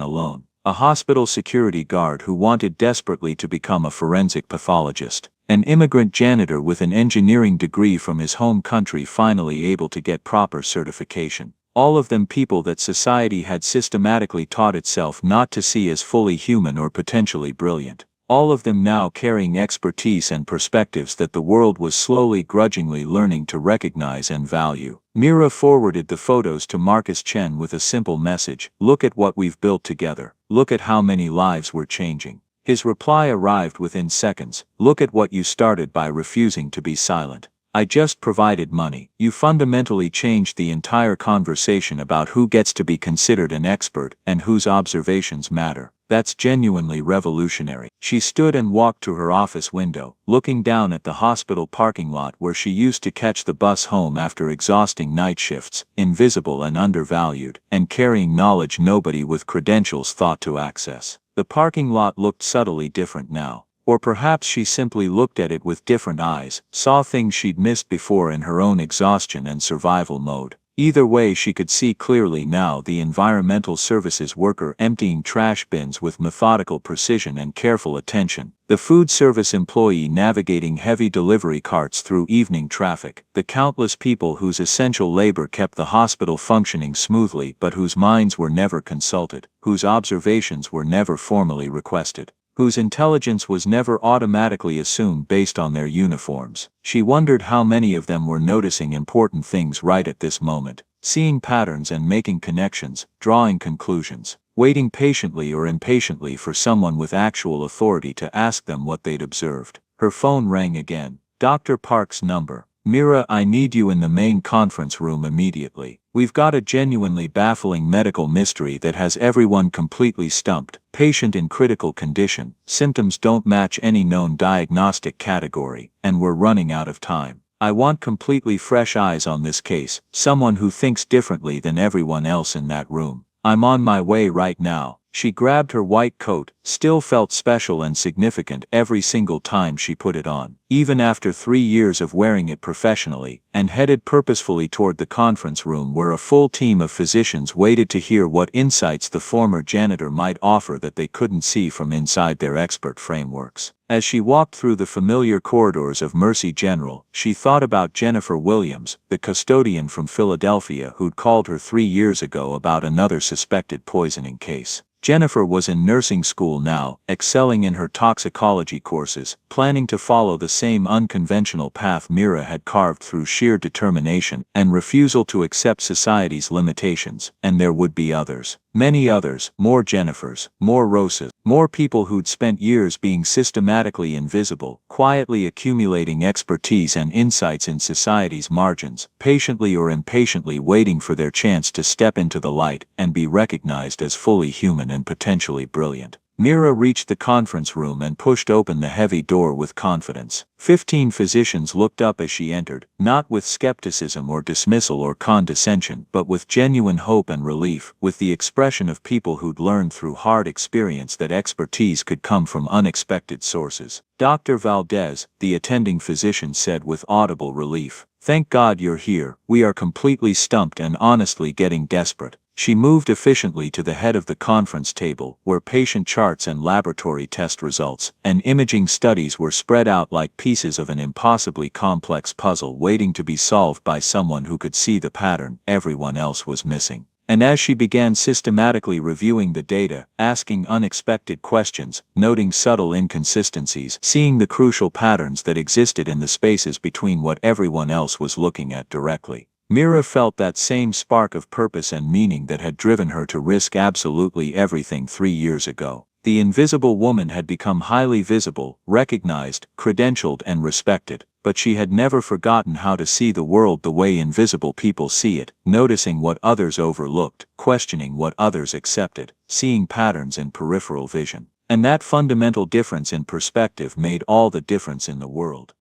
alone. A hospital security guard who wanted desperately to become a forensic pathologist. An immigrant janitor with an engineering degree from his home country finally able to get proper certification. All of them people that society had systematically taught itself not to see as fully human or potentially brilliant. All of them now carrying expertise and perspectives that the world was slowly grudgingly learning to recognize and value. Mira forwarded the photos to Marcus Chen with a simple message: "Look at what we've built together. Look at how many lives we're changing." His reply arrived within seconds: "Look at what you started by refusing to be silent. I just provided money. You fundamentally changed the entire conversation about who gets to be considered an expert and whose observations matter. That's genuinely revolutionary." She stood and walked to her office window, looking down at the hospital parking lot where she used to catch the bus home after exhausting night shifts, invisible and undervalued, and carrying knowledge nobody with credentials thought to access. The parking lot looked subtly different now. Or perhaps she simply looked at it with different eyes, saw things she'd missed before in her own exhaustion and survival mode. Either way, she could see clearly now: the environmental services worker emptying trash bins with methodical precision and careful attention, the food service employee navigating heavy delivery carts through evening traffic, the countless people whose essential labor kept the hospital functioning smoothly but whose minds were never consulted, whose observations were never formally requested, whose intelligence was never automatically assumed based on their uniforms. She wondered how many of them were noticing important things right at this moment, seeing patterns and making connections, drawing conclusions, waiting patiently or impatiently for someone with actual authority to ask them what they'd observed. Her phone rang again. Dr. Park's number. "Mira, I need you in the main conference room immediately. We've got a genuinely baffling medical mystery that has everyone completely stumped. Patient in critical condition, symptoms don't match any known diagnostic category, and we're running out of time. I want completely fresh eyes on this case, someone who thinks differently than everyone else in that room. I'm on my way right now." She grabbed her white coat, still felt special and significant every single time she put it on, even after 3 years of wearing it professionally, and headed purposefully toward the conference room where a full team of physicians waited to hear what insights the former janitor might offer that they couldn't see from inside their expert frameworks. As she walked through the familiar corridors of Mercy General, she thought about Jennifer Williams, the custodian from Philadelphia who'd called her 3 years ago about another suspected poisoning case. Jennifer was in nursing school now, excelling in her toxicology courses, planning to follow the same unconventional path Mira had carved through sheer determination and refusal to accept society's limitations, and there would be others. Many others, more Jennifers, more Rosas, more people who'd spent years being systematically invisible, quietly accumulating expertise and insights in society's margins, patiently or impatiently waiting for their chance to step into the light and be recognized as fully human and potentially brilliant. Mira reached the conference room and pushed open the heavy door with confidence. 15 physicians looked up as she entered, not with skepticism or dismissal or condescension, but with genuine hope and relief, with the expression of people who'd learned through hard experience that expertise could come from unexpected sources. "Dr. Valdez," the attending physician said with audible relief. "Thank God you're here. We are completely stumped and honestly getting desperate." She moved efficiently to the head of the conference table, where patient charts and laboratory test results and imaging studies were spread out like pieces of an impossibly complex puzzle waiting to be solved by someone who could see the pattern everyone else was missing. And as she began systematically reviewing the data, asking unexpected questions, noting subtle inconsistencies, seeing the crucial patterns that existed in the spaces between what everyone else was looking at directly, Mira felt that same spark of purpose and meaning that had driven her to risk absolutely everything 3 years ago. The invisible woman had become highly visible, recognized, credentialed, and respected, but she had never forgotten how to see the world the way invisible people see it, noticing what others overlooked, questioning what others accepted, seeing patterns in peripheral vision. And that fundamental difference in perspective made all the difference in the world.